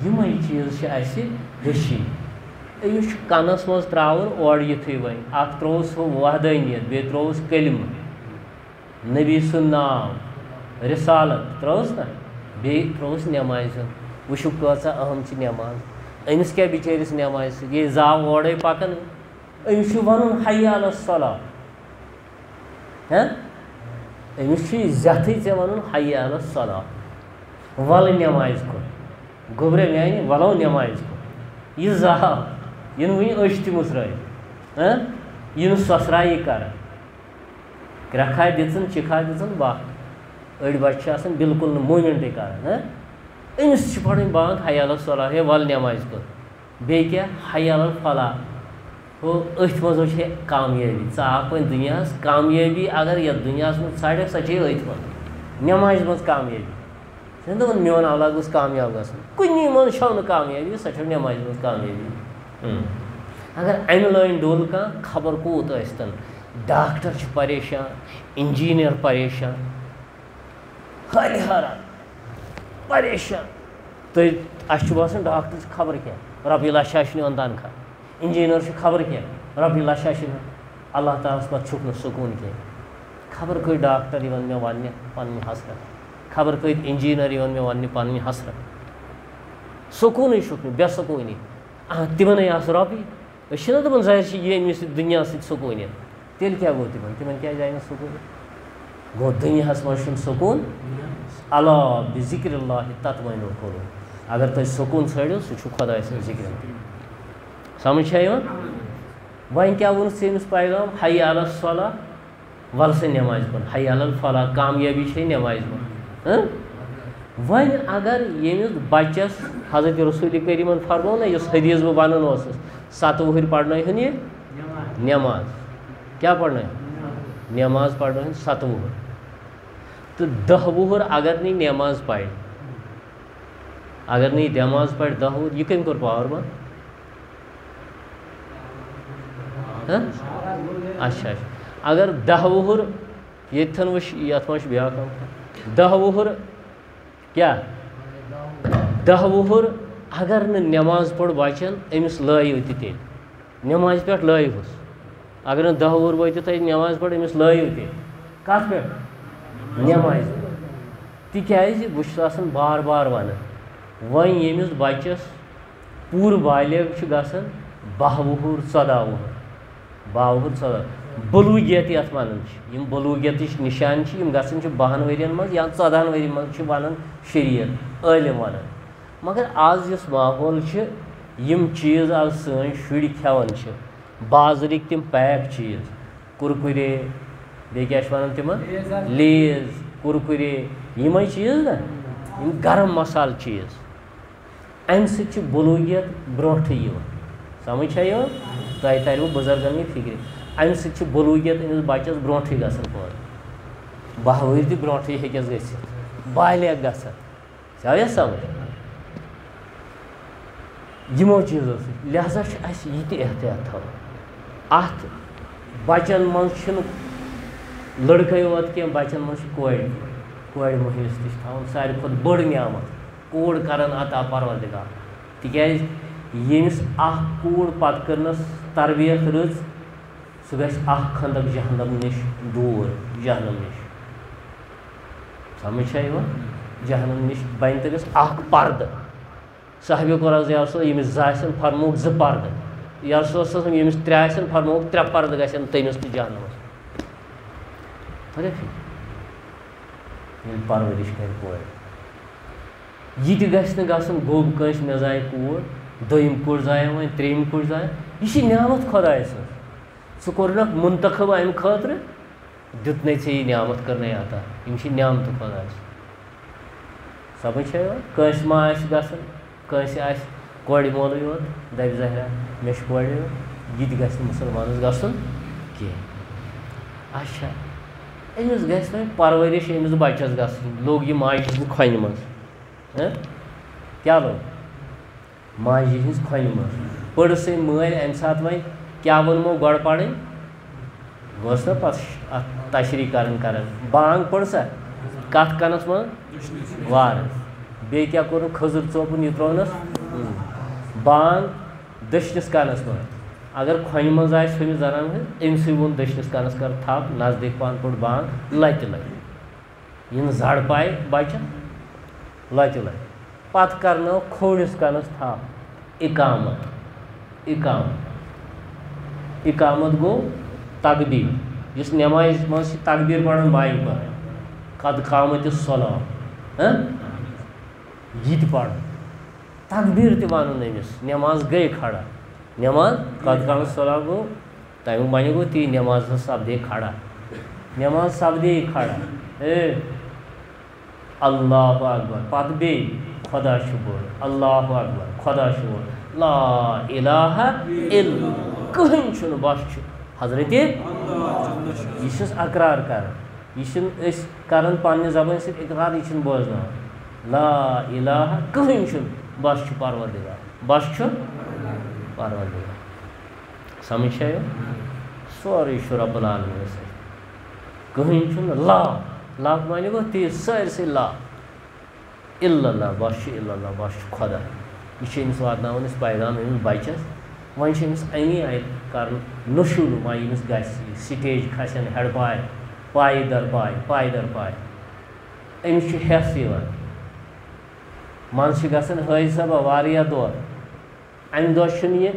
یِمے چیٖز چھِ اَسہِ ہیٚچھِنۍ أمِس چھُ کَنَس منٛز ترٛاوُن اورٕ یِتھُے وۄنۍ اکھ ترٛووُس ہُہ وحدٲنیت بیٚیہِ ترٛووُس کلمہٕ نبی سُنٛد ناو رِسالت ترٛٲوٕس نا بیٚیہِ ترٛووُس نٮ۪مازِ ہُنٛد وٕچھِو کۭژاہ اہم چھِ نٮ۪ماز أمِس کیٛاہ بِچٲرِس نٮ۪مازِ سۭتۍ ییٚلہِ زاو اورَے پَکان أمِس چھُ وَنُن حی علی الصلاۃ أمِس چھُ زیٚتھٕے ژےٚ وَنُن حی علی الصلاۃ وَلہٕ نٮ۪مازِ کُن گوٚبرے میٛانہِ وَلو نٮ۪مازِ کُن یہِ زاو یہِ نہٕ وٕنہِ أچھ تہِ مٕژرٲیِتھ یہِ نہٕ سۄسرایی کَران کرٛٮ۪کھا دِژٕن چِکھا دِژٕن بَکھ أڑۍ بَچہِ چھِ آسان بِلکُل نہٕ موٗمٮ۪نٛٹٕے کَران أمِس چھِ پَرٕنۍ بانٛگ حی علی الصلاۃ ہے وَلہٕ نٮ۪مازِ کُن بیٚیہِ کیٛاہ حی علی الفلاح ہُہ أتھۍ منٛز چھے کامیٲبی ژٕ آکھ وۄنۍ دُنیاہَس کامیٲبی اگر یَتھ دُنیاہَس منٛز ژھانڈکھ سۄ چھے أتھۍ منٛز نٮ۪مازِ منٛز کامیٲبی چھِنہٕ دَپان میون اولاد گوٚژھ کامیاب گژھُن کُنی منٛز چھو نہٕ کامیٲبی سۄ چھو نٮ۪مازِ منٛز کامیٲبی اگر اَمہِ لٲنۍ ڈوٚل کانٛہہ خبر کوٗت ٲسۍتَن ڈاکٹر چھِ پریشان اِنجیٖنیر پریشان حالہِ حٲران پریشان تُہۍ اَسہِ چھُ باسان ڈاکٹر چھِ خبر کیٛاہ رۄپیہِ لَچھا چھِ نِوان تنخواہ اِنجیٖنر چھُ خبر کیٛاہ رۄپیہِ لَچھا چھِ نِوان اللہ تعالیٰ ہَس پَتہٕ چھُکھ نہٕ سکوٗن کینٛہہ خبر کۭتۍ ڈاکٹر یِوان مےٚ وَننہِ پَنٕنۍ حسرت خبر کۭتۍ اِنجیٖنر یِوان مےٚ وَننہِ پَنٕنۍ حسرت سکوٗنٕے چھُکھ نہٕ بے سکوٗنی تِمَنٕے آسہٕ رۄپیہِ أسۍ چھِنہ دَپان ظٲہِر چھِ ییٚمہِ سۭتۍ دُنیاہَس سۭتۍ سکوٗنیت تیٚلہِ کیٛاہ گوٚو تِمَن کیٛازِ آیہِ نہٕ سکوٗن گوٚو دُنیاہَس منٛز چھُنہٕ سکوٗن اللہ بِذِکرِ اللہ تطمئن القلوٗب اگر تُہۍ سکوٗن ژھٲنٛڈِو سُہ چھُ خۄداے سٕنٛز ذِکرِ سمجھ چھا یِوان وۄنۍ کیٛاہ ووٚنُتھ ژےٚ أمِس پیغام حی علی الصلاہ وَلہٕ سا نٮ۪مازِ کُن حی علی الفلاح کامیٲبی چھے نٮ۪مازِ منٛز وۄنۍ اگر ییٚمِس بَچَس حضرت رسوٗلِ کریٖمَن فرموو نہ یُس حدیٖث بہٕ وَنان اوسُس 7 وُہٕرۍ پَرنٲیہُن یہِ نٮ۪ماز کیٛاہ پَرنٲیہُن نٮ۪ماز پَرنٲیہُن 7 وُہُر تہٕ 10 وُہُر اگر نہٕ یہِ نٮ۪ماز پَرِ اگر نہٕ یہِ نٮ۪ماز پَرِ 10 وُہُر یہِ کٔمۍ کوٚر پاوَر بنٛد اچھا اگر 10 وُہُر ییٚتھَن وٕچھ یَتھ منٛز چھُ بیٛاکھ 10 وُہُر کیٛاہ 10 وُہُر اگر نہٕ نٮ۪ماز پوٚر بَچَن أمِس لٲیِو تہِ تیٚلہِ نٮ۪مازِ پٮ۪ٹھ لٲیہُس اگر نہٕ 10 وُہُر وٲتِو تۄہہِ نٮ۪مازِ پٮ۪ٹھ أمِس لٲیِو تیٚلہِ کَتھ پٮ۪ٹھ نٮ۪مازِ تِکیٛازِ بہٕ چھُس آسان بار بار وَنان وۄنۍ ییٚمِس بَچَس پوٗرٕ بالغ چھُ گژھان 12 وُہُر 14 وُہُر 12 وُہُر 14 بلوٗغیت یَتھ وَنان چھِ یِم بلوٗغیتٕچ نِشانہٕ چھِ یِم گژھان چھِ 12 ؤرۍیَن منٛز یا 14 ؤری منٛز چھِ وَنان شریعت عٲلِم وَنان مگر آز یُس ماحول چھِ یِم چیٖز آز سٲنۍ شُرۍ کھٮ۪وان چھِ بازرٕکۍ تِم پیک چیٖز کُرکُرے بیٚیہِ کیٛاہ چھِ وَنان تِمن لیز کُرکُرے یِمے چیٖز نا یِم گرم مصالہٕ چیٖز اَمہِ سۭتۍ چھِ بلوٗغیت برونٛٹھٕے یِوان سمجھ چھا یِوان تۄہہِ تَرِوٕ بُزرگَن یہِ فِکرِ اَمہِ سۭتۍ چھِ بلوٗغیت أمِس بَچَس برونٛٹھٕے گژھان پٲدٕ 12 ؤری تہِ برونٛٹھٕے ہیٚکٮ۪س گٔژھِتھ بالغ گژھان ژےٚ سمجھ یِمو چیٖزو سۭتۍ لہذا چھُ اَسہِ یہِ تہِ احتیاط تھاوُن اَتھ بَچَن منٛز چھِنہٕ لٔڑکَے یوت کینٛہہ بَچَن منٛز چھِ کورِ مٔہنِوِس تہِ چھِ تھاوُن ساروی کھۄتہٕ بٔڑ نعمت کوٗر کَران عطا پَروَردِگار تِکیٛازِ ییٚمِس اَکھ کوٗر پَتہٕ کٔرنَس تربیت رٕژ سُہ گژھِ اَکھ خنٛدَک جہنم نِش دوٗر جہنم نِش سمجھ چھا یِوان جہنم نِش بَنہِ تٔمِس اَکھ پردٕ صحابہِ قۄرا یا رسول ییٚمِس 2 آسن فرمووُکھ 2 پردٕ یا رسول صٲب ییٚمِس 3 آسن فرمووُکھ 3 پردٕ گژھن تٔمِس تہِ جہنمَس ییٚلہِ پرؤرِش کَرِ کورِ یہِ تہِ گژھِ نہٕ گژھُن گوٚب کٲنٛسہِ مےٚ زایہِ کوٗر دوٚیِم کوٗر زایہِ وۄنۍ ترٛیٚیِم کوٗر زایہِ یہِ چھِ نعمت خۄداے سٕنٛز ژٕ کوٚرنَکھ مُنتخب اَمہِ خٲطرٕ دیُتنَے ژےٚ یہِ نعمت کٔرنَے عطا یِم چھِ نعمتہٕ خۄداے سٕنٛز سمجھ چھا یِوان کٲنٛسہِ ما آسہِ گژھان کٲنٛسہِ آسہِ کورِ مولٕے یوت دَپہِ ظٲہرا مےٚ چھِ کورِ یوت یہِ تہِ گژھِ نہٕ مُسلمانَس گژھُن کینٛہہ اچھا أمِس گژھِ وۄنۍ پرؤرِش أمِس بَچَس گژھٕنۍ لوٚگ یہِ ماجہِ ہِنٛزِ کھۄنہِ منٛز کیٛاہ لوٚگ ماجہِ ہِنٛز کھۄنہِ منٛز پٔرسٕے مٲلۍ اَمہِ ساتہٕ وۄنۍ کیٛاہ ووٚنمو گۄڈٕ پَرٕنۍ ٲس نا پَتہٕ اَتھ تشریح کَران بانٛگ پٔر سا کَتھ کَنَس منٛز وارٕ بیٚیہِ کیٛاہ کوٚرُکھ کھٔزٕر ژوپُن یہِ ترٛوونَس بانٛگ دٔچھنِس کَنَس منٛز اگر کھۄنہِ منٛز آسہِ ہُمِس زَنان ہٕنٛز أمسٕے ووٚن دٔچھنِس کَنَس کَر تھَپھ نزدیٖک پَہَن پوٚر بانٛگ لَتہِ یِنہٕ زَڈ پایہِ بَچَن لَتہِ پَتہٕ کَرنٲو کھوٚورِس کَنَس تھَپھ اِقامت گوٚو تقبیٖر یُس نٮ۪مازِ منٛز چھِ تقبیٖر پَران بایِک پَران قد قامتِ الصلاۃ یہِ تہِ پَرُن تقبیٖر تہِ وَنُن أمِس نٮ۪ماز گٔے کھڑا نٮ۪ماز قد قامتِ الصلاۃ گوٚو تَمیُک معنی گوٚو تی نٮ۪ماز ہسا سپدے کھڑا نٮ۪ماز سپدے کھڑا اللہ اکبر پَتہٕ بیٚیہِ خۄدا چھُ بوٚڑ اللہ اکبر خۄدا چھُ بوٚڑ لا الہ الا کٕہٕنۍ چھُنہٕ بس چھُ حضرتِ یہِ چھُس اقرار کَران یہِ چھِنہٕ أسۍ کَران پنٛنہِ زبٲنۍ سۭتۍ اقرار یہِ چھِنہٕ بوزناوان لا الہ کٕہٕنۍ چھُنہٕ بس چھُ پروردِگار بس چھُ پروردِگار سمجھ چھا یِوان سورُے چھُ رۄب العالمیٖنَس سۭتۍ کٕہٕنۍ چھُنہٕ لا معنی گوٚو تی سٲرسٕے لا اِلا اللہ بس چھُ اِلا اللہ بس چھُ خۄدا یہ أمس واتناوان أسۍ پیغام أمس بچس وۄنۍ چھِ أمس امی آیہِ کرُن نشوٗر وۄنۍ ییٚمِس گژھِ سٹیج کھسن ہٮ۪ڈ پاے پایہِ در پاے پاے در پاے أمِس چھُ ہٮ۪س یِوان منٛزٕ چھِ گژھان حٲجی صٲبا واریاہ دۄہ اَمہِ دۄہ چھُنہٕ یہِ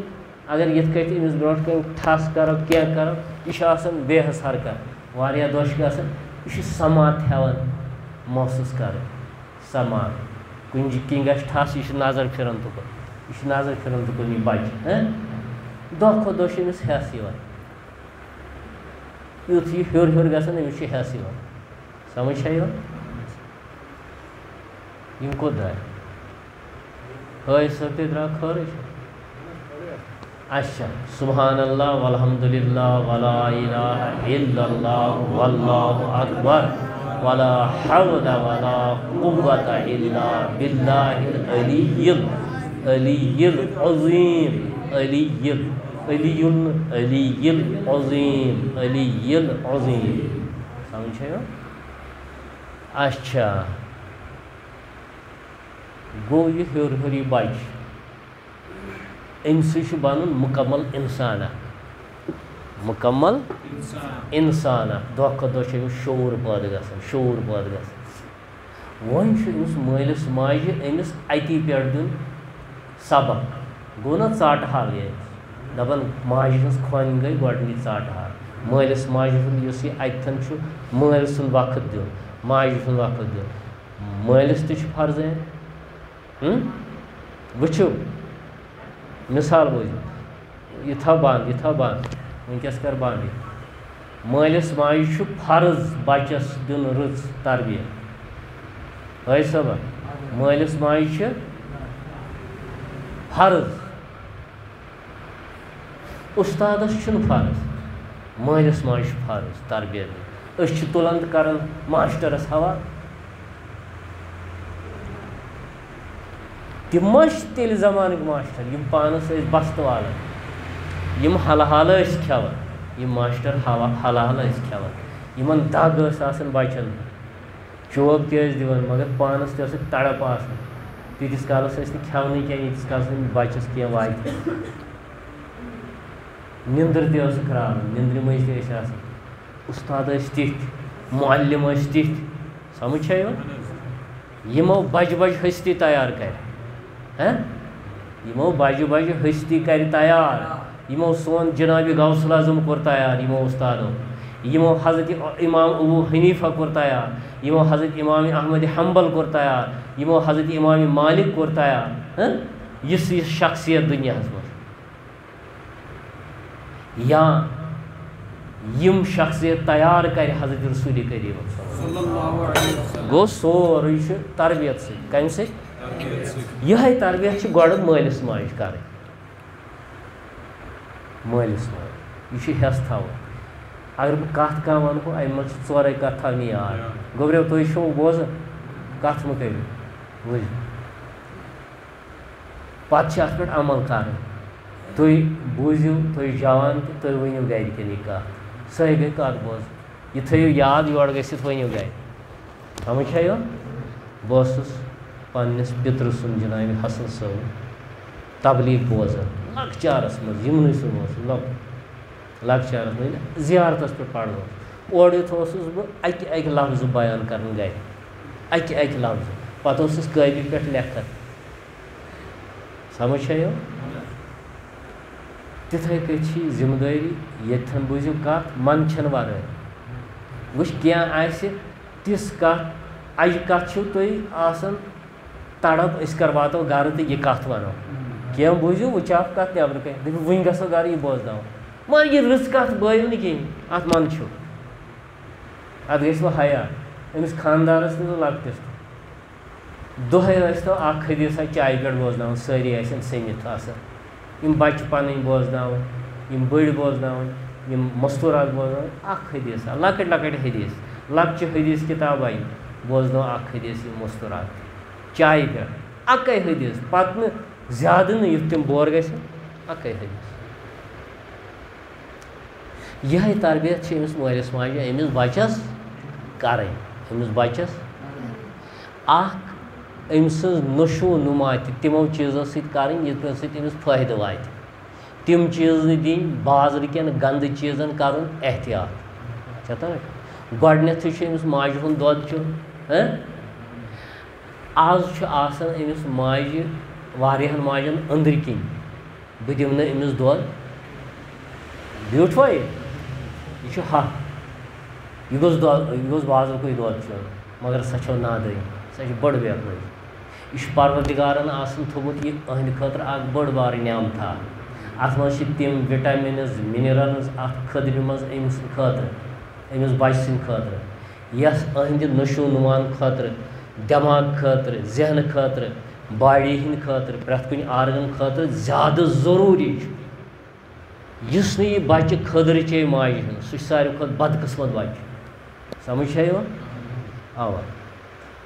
اگر یِتھ کٔٹھۍ أمِس برونٛٹھ کَنۍ ٹھَس کَرو کینٛہہ کَرو یہِ چھُ آسان بے حس حرکت واریاہ دۄہ چھِ گژھان یہِ چھُ سماعت ہٮ۪وان محسوٗس کَرٕنۍ سماعت کُنہِ کِنۍ گژھِ ٹھَس یہِ چھُ نظر پھِران تُکُن یہِ چھُ نظر پھِران تُکُن یہِ بَچہِ دۄہ کھۄتہٕ دۄہ چھُ أمِس ہٮ۪س یِوان یُتھ یہِ ہیوٚر ہیوٚر گژھان أمِس چھُ ہٮ۪س یِوان سمجھ چھا یِوان یِم کوٚت درٛاے حٲجی صٲب تہِ درٛاو خٲرٕے چھُ اچھا سبحان اللہ والحمدللہ ولا الہ الا اللہ واللہ اکبر ولا حول ولا قوة الا باللہ العلی العظیم علی العظیم علی العظیم سمجھے اچھا گوٚو یہِ ہیوٚر ہیوٚر یہِ بچہِ أمۍ سۭتۍ چھُ بنُن مکمل اِنسانا مکمل اِنسانا دۄہ کھۄتہٕ دۄہ چھُ أمِس شعوٗر پٲدٕ گژھان شعوٗر پٲدٕ گژھان وۄنۍ چھُ أمِس مٲلِس ماجہِ أمِس اَتی پٮ۪ٹھ دیُن سبق گوٚو نا ژاٹہٕ حال ییٚتہِ دَپان ماجہِ ہٕنٛز کھۄنہِ گٔے گۄڈنِچ ژاٹہٕ حال مٲلِس ماجہِ ہُنٛد یُس یہِ اَتٮ۪ن چھُ مٲلۍ سُنٛد وقت دیُن ماجہِ سُنٛد وقت دیُن مٲلِس تہِ چھُ فرض وٕچھِو مثال بوٗزِو یہِ تھاو بنٛد یہِ تھاو بنٛد وٕنکٮ۪س کر بنٛد یہِ مٲلِس ماجہِ چھُ فرض بچس دیُن رٕژ تربیت حٲجی صٲبا مٲلِس ماجہِ چھِ فرض اُستادس چھُنہٕ فرض مٲلِس ماجہِ چھُ فرض تربیت دیُن أسۍ چھِ تُلان تہٕ کران ماشٹرس حوالہٕ تِم ما چھِ تیٚلہِ زمانٕکۍ ماشٹر یِم پانس ٲسۍ بستہٕ والان یِم حلہٕ حالہٕ ٲسۍ کھٮ۪وان یِم ماشٹر حلہٕ حالہٕ ٲسۍ کھٮ۪وان یِمن دگ ٲس آسان بچن چوب تہِ ٲسۍ دِوان مگر پانس تہِ ٲسٕکھ تڑپ آسان تیٖتِس کالس ٲسۍ نہٕ کھٮ۪ونٕے کینٛہہ ییٖتِس کالس نہٕ بچس کینٛہہ واتہِ نِندٕر تہِ ٲسٕکھ راوان نِندرِ منٛز تہِ ٲسۍ آسان اُستاد ٲسۍ تِتھۍ معلِم ٲسۍ تِتھۍ سمجھ چھا یِوان یِمو بجہِ بجہِ ۂستی تیار کرِ یِمو بجہِ بجہِ ۂستی کرِ تیار یِمو سون جنابِ غوث العظم کوٚر تیار یِمو اُستادو یِمو حضرت امام ابو حنیفہ کوٚر تیار یِمو حضرت امام احمد حنبل کوٚر تیار یِمو حضرت امام مالک کوٚر تیار یِژھ یِژھ شخصیت دُنیاہس منٛز یا یِم شخصیت تیار کرِ حضرت رسول کریم گوٚو سورُے چھُ تربیت سۭتۍ کمہِ سۭتۍ یِہے تربیت چھِ گۄڈٕ مٲلِس ماجہِ کرٕنۍ مٲلِس ماجہِ یہِ چھُ ہٮ۪س تھاوُن اگر بہٕ کتھ کانٛہہ ونہو امہِ منٛز چھِ ژورے کتھ تھاونہِ یاد گوٚبریو تُہۍ چھِو بوزان کتھ مہٕ کٔرِو بوٗزِو پتہٕ چھِ اتھ پٮ۪ٹھ عمل کرٕنۍ تُہۍ بوٗزِو تُہۍ جوان تہٕ تُہۍ ؤنِو گرِکٮ۪ن یہِ کتھ سۄے گٔے کتھ بوزٕنۍ یہِ تھٲیِو یاد یورٕ گٔژھِتھ ؤنِو گرِ سمجھ چھا یِوان بہٕ اوسُس پننِس پِترٕ سُنٛد جنابِ حسن صٲب تبلیغ بوزان لۄکچارس منٛز یِمنٕے سُنٛد اوسُس لۄکچارس منٛز زیارتس پٮ۪ٹھ پرنوس اورٕ یِتھ اوسُس بہٕ اکہِ اکہِ لفظہٕ بیان کران گرِ اکہِ اکہِ لفظہٕ پتہٕ اوسُس قٲبلہِ پٮ۪ٹھ لیکھان سمجھ چھا یِوان تِتھے کٔنۍ چھِ یہِ ذمہٕ دٲری ییٚتھٮ۪ن بوٗزِو کتھ منٛدچھن ورٲے وٕچھ کینٛہہ آسہِ تِژھ کتھ اجہِ کتھ چھِو تُہۍ آسان تڑپ أسۍ کر واتو گرٕ تہٕ یہِ کتھ ونو کینٛہہ بوٗزِو وٕچھاو کتھ نٮ۪برٕ کَنۍ دٔپِو وٕنۍ گژھو گرٕ یہِ بوزناوو مگر یہِ رٕژ کتھ بٲیِو نہٕ کِہیٖنۍ اتھ منٛدچھِو اتھ گژھِ وۄنۍ حیا أمِس خانٛدارس تہِ تہٕ لۄکٹِس تہِ دۄہے ٲسۍتو اکھ حدیٖثا چایہِ پٮ۪ٹھ بوزناوان سٲری ٲسن سٔمِتھ آسان یِم بچہِ پنٕنۍ بوزناوان یِم بٔڑۍ بوزناوان یِم مستوٗرات بوزناوان اکھ حدیٖثا لۄکٕٹۍ لۄکٕٹۍ حدیٖث لۄکچہِ حدیٖث کِتاب آیہِ بوزنو اکھ حدیٖث یِم مستوٗرات چایہِ پٮ۪ٹھ اکے حدیٖث پتہٕ نہٕ زیادٕ نہٕ یُتھ تِم بور گژھن اکے حدیٖث یِہے تربیت چھِ أمِس مٲلِس ماجہِ أمِس بچس کرٕنۍ أمِس بچس اکھ أمۍ سٕنٛز نشو نما تہِ تِمو چیٖزو سۭتۍ کَرٕنۍ یِتھ پٲٹھۍ سۭتۍ أمِس فٲیدٕ واتہِ تِم چیٖز نہٕ دِنۍ بازرٕ کٮ۪ن گنٛدٕ چیٖزن کَرُن احتیاط چھا تہ گۄڈنٮ۪تھٕے چھُ أمِس ماجہِ ہُنٛد دۄد چیوٚن آز چھُ آسان أمِس ماجہِ واریاہن ماجٮ۪ن أنٛدرۍ کِنۍ بہٕ دِمہٕ نہٕ أمِس دۄد بیوٗٹھوا یہِ چھُ حق یہِ گوٚژھ بازرُکُے دۄد چیوٚن مگر سۄ چھو نادٲنی سۄ چھِ بٔڑ بےخٲری یہِ چھُ پروردِگارن آسان تھوٚمُت یہِ أہنٛدِ خٲطرٕ اکھ بٔڑ بارٕ نعمتھا اَتھ منٛز چھِ تِم وِٹامِنٕز مِنرَلٕز اَتھ خٔدرِ منٛز أمۍ سٕنٛدِ خٲطرٕ أمِس بَچہِ سٕنٛدِ خٲطرٕ یۄس أہنٛدِ نشو نُمان خٲطرٕ دٮ۪ماغ خٲطرٕ ذہنہٕ خٲطرٕ باڈی ہِنٛدِ خٲطرٕ پرٛٮ۪تھ کُنہِ آرگن خٲطرٕ زیادٕ ضروٗری چھُ یُس نہٕ یہِ بَچہِ خٔدٕر چے ماجہِ ہُنٛد سُہ چھُ ساروی کھۄتہٕ بدقٕسمت بَچہِ سمجھ چھا یِوان اَوا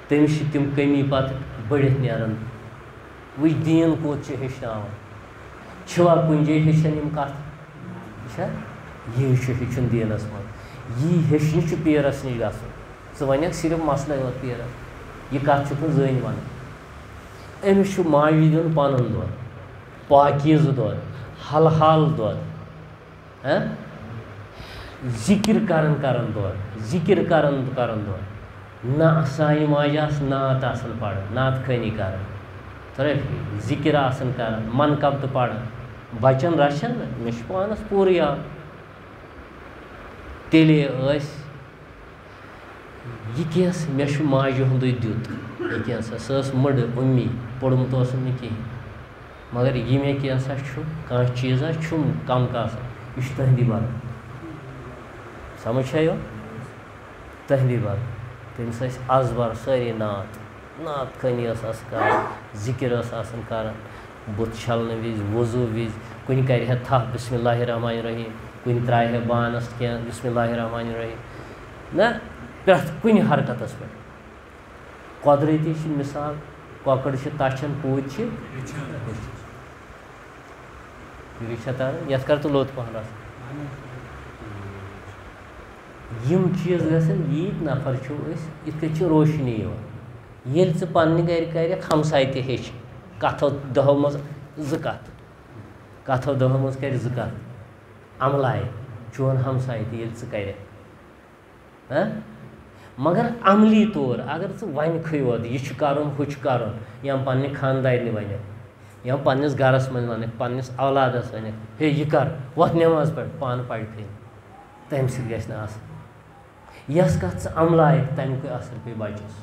تٔمِس چھِ تِم کٔمی پَتہٕ بٔڑِتھ نیران وٕچھ دیٖن کوٚت چھِ ہیٚچھناوان چھِوا کُنہِ جایہِ ہیٚچھان یِم کَتھٕ چھا یی چھُ ہیٚچھُن دیٖنَس منٛز یی ہیٚچھنہِ چھُ پیٖرَس نِش گژھُن ژٕ وَنٮ۪کھ صرف مسلے یوت پیٖرَس یہِ کَتھ چھُکھ نہٕ زٔنۍ وَنان أمِس چھُ ماجہِ دیُن پَنُن دۄد پاکیٖزٕ دۄد حلحال دۄد ذِکِر کران دۄد دۄد نہ سانہِ ماجہِ آسہٕ نعت آسان پَران نعت خٲنی کران ترٛٲیِتھ ذِکِر آسان کران منقب تہٕ پَران بَچن رَچھان نہ مےٚ چھُ پانَس پوٗرٕ یاد تیٚلے ٲسۍ یہِ کینٛہہ مےٚ چھُ ماجہِ ہُنٛدُے دیُت یہِ کینٛہہ سۄ ٲس مٔڈٕ اُمی پوٚرمُت اوسُم نہٕ کِہیٖنۍ مگر یہِ مےٚ کینٛژھا چھُ کانٛہہ چیٖزا چھُم کَم کاسا یہِ چھُ تُہنٛدی بدل سمجھ چھا یِوان تُہنٛدی بدل تٔمِس ٲسۍ اَزبر سٲری نعت خٲنی ٲس آسان کَران ذِکِر ٲس آسان کَران بُتھ چھَلنہٕ وِزِ وضوٗ وِزِ کُنہِ کَرِ ہا تھپھ بِسمِ اللہِ الرحمٰنِ الرحیٖم کُنہِ ترٛایہِ ہا بانَس کینٛہہ بِسمِ اللہِ الرحمٰنِ الرحیٖم نہ پرٛٮ۪تھ کُنہِ حرکَتَس پٮ۪ٹھ قۄدرٔتی چھِ مِثال کۄکٕر چھِ تَچھان پوٗتۍ چھِ یہِ چھا تَران یَتھ کَر تہٕ لوٚت پَہَن آسان یِم چیٖز گژھن ییٖتۍ نفر چھِو أسۍ یِتھ کٔنۍ چھِ روشنی یِوان ییٚلہِ ژٕ پنٛنہِ گرِ کَرٮ۪کھ ہمساے تہِ ہیٚچھِ کَتھو دَہو منٛز زٕ کَتھو دَہو منٛز کَرِ زٕ کَتھ عملایہِ چون ہمساے تہِ ییٚلہِ ژٕ کَرٮ۪کھ مگر عملی طور اگر ژٕ وَنکھٕے یوت یہِ چھُ کَرُن ہُہ چھُ کَرُن یا پنٛنہِ خاندارنہِ وَنٮ۪کھ یا پنٛنِس گَرَس منٛز وَنکھ پنٛنِس اولادَس وَنٮ۪کھ ہے یہِ کَر وۄتھ نٮ۪ماز پَرِ پانہٕ پَرِتھٕے تَمہِ سۭتۍ گژھِ نہٕ آسان یۄس کَتھ ژٕ عملایکھ تَمیُک اَثر پیٚیہِ بَچَس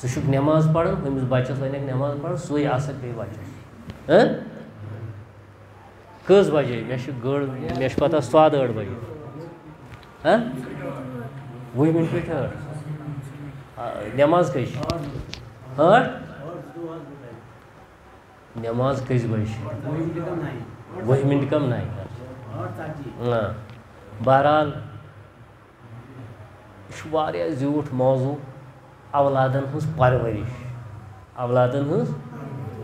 ژٕ چھُکھ نٮ۪ماز پَران ہُمِس بَچَس وَنٮ۪کھ نٮ۪ماز پَرُن سُے اَثر پیٚیہِ بَچَس کٔژ بَجے مےٚ چھِ گٔڑ مےٚ چھِ پَتہ 7:30 بَجے 20 مِنٹ پٮ۪ٹھ 8 نٮ۪ماز کٔژِ چھِ 8 نٮ۪ماز کٔژِ بَجہِ چھِ 20 مِنٹ کَم 9 بہرحال یہِ چھُ واریاہ زیوٗٹھ موضوٗع اولادَن ہٕنٛز پَرؤرِش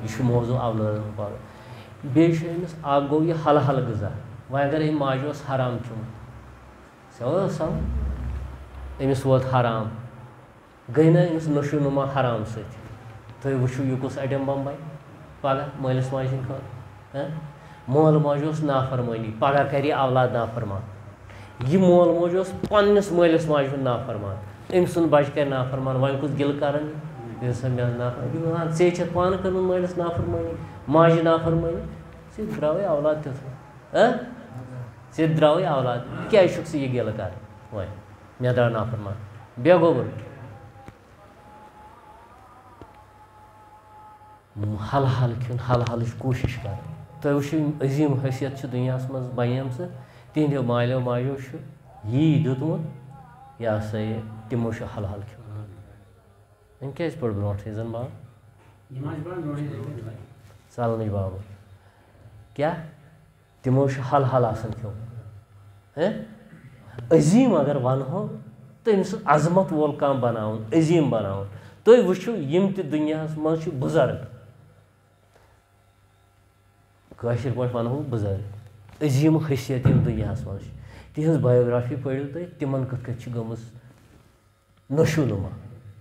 یہِ چھُ موضوٗع اولادَن ہٕنٛز پَرورِش بیٚیہِ چھُ أمِس اَکھ گوٚو یہِ حلحل غذا وۄنۍ اگر أمۍ ماجہِ اوس حرام کھیوٚمُت سَمجھ أمِس ووت حرام گٔے نہ أمِس نشو نُما حرام سۭتۍ تُہۍ وٕچھِو یہِ کُس اَڈٮ۪م بمباے پگاہ مٲلِس ماجہِ ہِنٛدِ خٲطرٕ مول موج اوس نافرمٲنی پگاہ کَرِ یہِ اولاد نافرمان یہِ مول موج اوس پنٛنِس مٲلِس ماجہِ ہُنٛد نافرمان أمۍ سُنٛد بَچہِ کَرِ نافرمان وۄنۍ کُس گِلہٕ کَران یہِ ہسا مےٚ نافرمان ژےٚ چھَتھ پانہٕ کٔرمٕژ مٲلِس نافرمٲنی ماجہِ نافرمٲنی ژےٚ درٛاوٕے اولاد تیُتھ ژےٚ درٛاوٕے اولاد کیٛازِ چھُکھ ژٕ یہِ گِلہٕ کَران وۄنۍ مےٚ درٛاو نافرمان بیٚیہِ گوٚبُر حلحل کھیوٚن حلحلٕچ کوٗشِش کَرٕنۍ تُہۍ وٕچھِو یِم عظیٖم حیثیت چھِ دُنیاہَس منٛز بَنیمژٕ تِہنٛدیو مالیو ماجیو چھُ یی دیُتمُت یہِ ہسا یہِ تِمو چھُ حلحل کھیوٚمُت وۄنۍ کیٛازِ پٔر برونٛٹھٕے زَن باب ژَلنٕچ بابت کیٛاہ تِمو چھُ حلحل آسان کھیوٚمُت عظیٖم اگر وَنہو تٔمۍ سُنٛد عظمت وول کانٛہہ بَناوُن عظیٖم بَناوُن تُہۍ وٕچھِو یِم تہِ دُنیاہَس منٛز چھِ بُزرگ کٲشِر پٲٹھۍ وَنہو بُزرگ عظیٖم حیثیت یِم دُنیاہَس منٛز چھِ تِہنٛز بَیوگرافی پٔرِو تُہۍ تِمن کِتھ کٔنۍ چھِ گٔمٕژ نشو نُما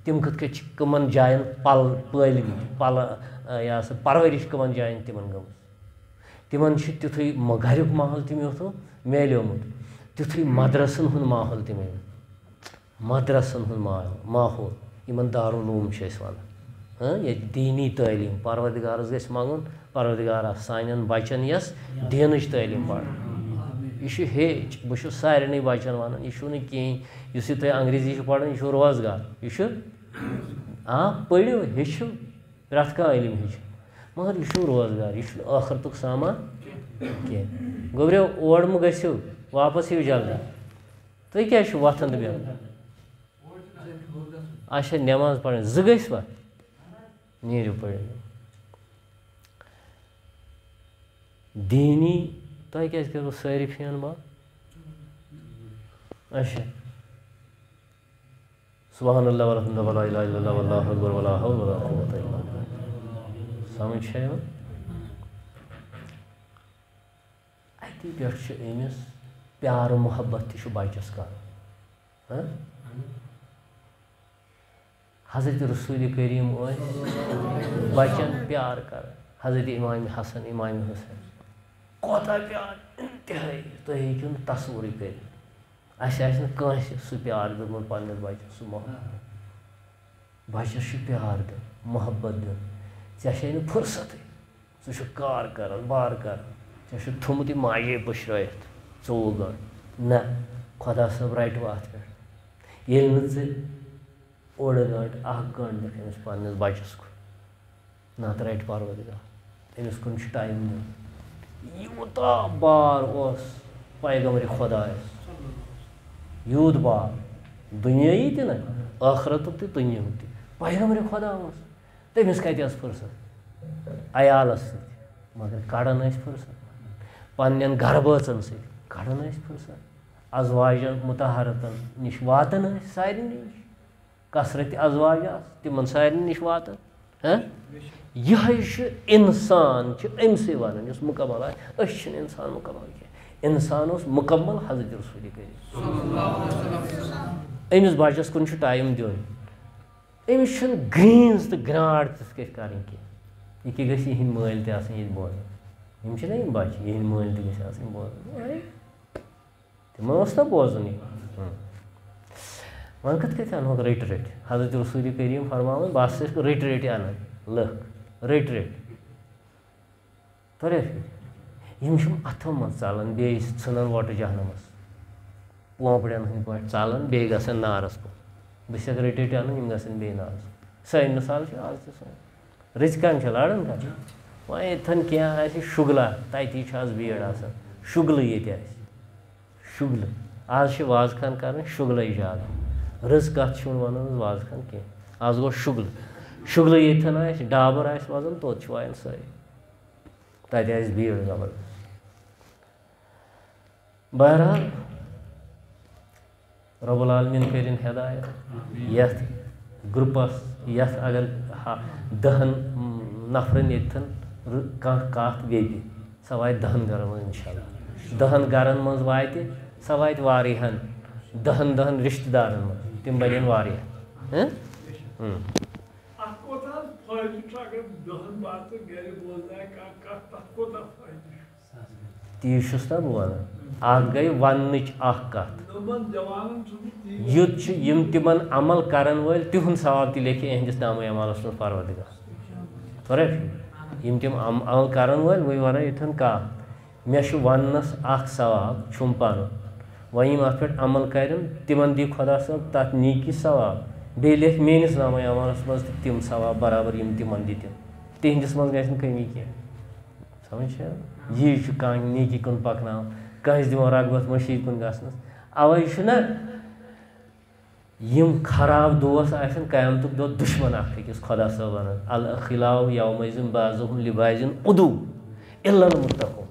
تم کت کمن جائن پل یہ سا پرورش کمن جائن تمن گمز تمن تیتھے گھریُک ماحول تہِ میلیومُت تیُتھُے مدرسن ہُنٛد ماحول تہِ میلیومُت مدرسن ہُنٛد ماحول یِمن دارالعلوم چھِ أسۍ وَنان ییٚتہِ دیٖنی تعلیٖم پروردگارس گژھِ منٛگُن پروردگارا سانٮ۪ن بچن یۄس دیٖنٕچ تعلیٖم پرن یہ چھُ ہیٚچھ بہٕ چھُس سارنٕے بچن ونان یہِ چھُنہٕ کِہیٖنۍ یُس یہِ تُہۍ انگریزی چھُ پران یہِ چھُ روزگار یہِ چھُ پٔرِو ہیٚچھِو پرٛٮ۪تھ کانٛہہ علم ہیٚچھِو مگر یہِ چھُ روزگار یہِ چھُنہٕ ٲخرتُک سامان کینٛہہ گوٚبریو اور مہٕ گٔژھِو واپس یِیِو جلدی تُہۍ کیٛازِ چھِو وۄتھان تہٕ بیٚہوان اچھا نٮ۪ماز پرٕنۍ زٕ گٔژھوا نیٖرِو پٔرِو دیٖنی تۄہہِ کیٛازِ کٔرِو سٲری فین بنٛد اچھا سبحان اللہ والحمد للہ ولا الہ الا اللہ واللہ اکبر ولا حول ولا قوۃ الا باللہ سمجھ چھا یِوان اَتی پٮ۪ٹھ چھُ أمِس پیار محبت تہِ چھُ بچس کرُن حضرت رسول کریم ٲسۍ بچن پیار کران حضرت امام حسن امام حسین کوتاہ پیار انتہٲیی تُہۍ ہیٚکِو نہٕ تصورٕے کٔرِتھ اَسہِ آسہِ نہٕ کٲنٛسہِ سُہ پیار دیُتمُت پنٛنِس بچس سُہ محبت بچس چھُ پیار دیُن محبت دیُن ژےٚ چھے نہٕ فُرصتٕے ژٕ چھُکھ کار کران بار کران ژےٚ چھُتھ تھوٚمُت یہِ ماجے پٔشرٲیِتھ 24 گٲنٛٹہٕ نہ خۄدا صٲب رٹوٕ اَتھ پٮ۪ٹھ ییٚلہِ نہٕ ژٕ اوٚڑ گٲنٛٹہٕ 1 گٲنٛٹہٕ دِکھ أمِس پنٛنِس بچس کُن نتہٕ رٹہِ پروردگار أمِس کُن چھُ ٹایم دیُن یوٗتاہ بار اوس پیغمبرِ خۄدایس یوٗت بار دُنیٲیی تہِ نہ ٲخرتُک تہِ دُنیاہُک تہِ پیغمبرِ خۄدا اوس تٔمِس کتہِ ٲس فُرصت عیالس سۭتۍ مگر کڑان ٲسۍ فُرصت پننٮ۪ن گرٕ بٲژن سۭتۍ کڑان ٲسۍ فُرصت ازواجن مُطہراتن نِش واتان ٲسۍ سارنٕے نِش کثرت ازواج آسہٕ تِمن سارنٕے نِش واتان یِہوٚے چھُ اِنسان چھِ أمسٕے وَنان یُس مُکمل آسہِ أسۍ چھِنہٕ اِنسان مُکمل کینٛہہ اِنسان اوس مُکمل حضرت رسول کریم أمِس بچس کُن چھُ ٹایم دیُن أمِس چھُنہٕ گریٖنز تہٕ گرٛانٛٹ تِتھ کٔٹھۍ کَرٕنۍ کینٛہہ یہِ کیٛاہ گژھِ یِہِنٛدۍ مٲلۍ تہِ آسٕنۍ ییٚتہِ بوزان یِم چھِنہ یِم بچہِ یِہِنٛدۍ مٲلۍ تہِ گژھِ آسٕنۍ بوزان تِمن اوس نہ بوزُن یہِ وۄنۍ کِتھ کٔنۍ اَنہوکھ رٔٹۍ رٔٹۍ حضرت رسول کریم فرماوان بہٕ ہسا چھُس رٔٹۍ رٔٹۍ اَنان لُکھ رٔٹۍ رٔٹۍ توٚریا یِم چھِم اَتھو منٛز ژلان بیٚیہِ ژھٕنان وۄٹہٕ جہنمس پوپڑٮ۪ن ہٕنٛدۍ پٲٹھۍ ژلان بیٚیہِ گژھان نارس کُن بہٕ چھَسکھ رٔٹۍ رٔٹۍ اَنان یِم گژھن بیٚیہِ نارس کُن سٲنۍ مِثال چھِ آز تہِ سٲنۍ رٕژِ کامہِ چھےٚ لڑان کران وۄنۍ ییٚتھن کینٛہہ آسہِ شُگلا تتی چھِ آز بیٖڑ آسان شُگلہٕ ییٚتہِ آسہِ شُگلہٕ آز چھِ وازٕ خان کران شُگلَے زیادٕ رٕژ کتھ چھُنہٕ ونان حظ وازٕ خان کینٛہہ آز گوٚو شُگلہٕ ییٚتھن آسہِ ڈابر آسہِ وزن توٚت چھِ وایان سٲری تتہِ آسہِ بیٖڑ زبردست بہرحال رۄب العالمیٖن کٔرِنۍ ہدایت یتھ گرُپس یتھ اگر 10 نفرن ییٚتھن کانٛہہ کتھ ویٚپہِ سۄ واتہِ 10 گرن منٛز انشاء اللہ 10 گرن منٛز واتہِ سۄ واتہِ واریاہن 10 رشتہٕ دارن منٛز تِم بنن واریاہ تی چھُس نا بہٕ وَنان اکھ گٔے وننٕچ اکھ کتھ یُتھ چھُ یِم تِمن عمل کرن وٲلۍ تِہُنٛد ثواب تہِ لیکھِ یِہنٛدِس نامے عملس منٛز پروردگار توٚریا یِم تِم عمل کرن وٲلۍ وۄنۍ وَنو ییٚتھن کانٛہہ مےٚ چھُ وننس اکھ ثواب چھُم پنُن وۄنۍ یِم اتھ پٮ۪ٹھ عمل کرن تِمن دی خۄدا صٲب تتھ نیٖکی ثواب بیٚیہِ لیکھِ میٲنِس نامے عملس منٛز تہِ تِم ثواب برابر یِم تِمن دِتِن تِہنٛدِس منٛز گژھِ نہٕ کٔمی کینٛہہ سمجھ چھا یی چھُ کانٛہہ نیٖکی کُن پکناوان کٲنٛسہِ دِوان رغبت مٔشیٖد کُن گژھنس اوے چھُنہ یِم خراب دوس آسن قیامتُک دۄہ دُشمن اکھ أکِس خۄدا صٲب ونان الخلاء یومئذ بعضُہم لبعض عدو الا المتقون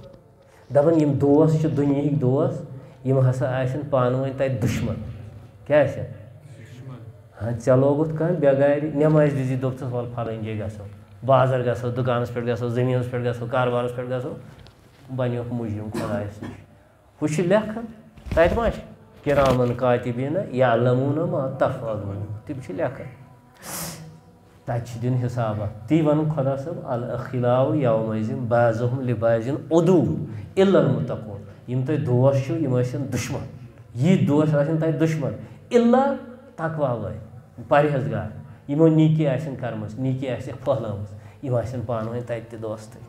دپان یِم دوس چھِ دُنیہٕکۍ دوس یِم ہسا آسن پانہٕ ؤنۍ تتہِ دُشمن کیٛاہ آسن ژےٚ لوگُتھ کانٛہہ بٮ۪گارِ نٮ۪مازِ وِزِ دوٚپژس ول فلٲنۍ جایہِ گژھو بازر گژھو دُکانس پٮ۪ٹھ گژھو زٔمیٖنس پٮ۪ٹھ گژھو کاربارس پٮ۪ٹھ گژھو بنیوکھ مُجرِم خۄدایس نِش ہُہ چھُ لیکھان تتہِ ما چھِ کِرامن کاتِبیٖنہ یعلموٗنَ ما تفعلوٗن تِم چھِ لیکھان تَتہِ دِیُن حِسابا تی وَنُن خۄدا صٲب الاخلاء یومئذ بعضُہم لبعض عدو الا المتقون یِم تۄہہِ دوس چھِو یِم ٲسِن دُشمن یِتھۍ دوس ٲسِن تۄہہِ دُشمن الا تقوا وٲلۍ پرہیزگار یِمو نیکی آسن کٔرمٕژ نیکی آسٮ۪کھ پھٔہلٲومٕژ یِم آسن پانہٕ ؤنۍ تَتہِ تہِ دوستٕے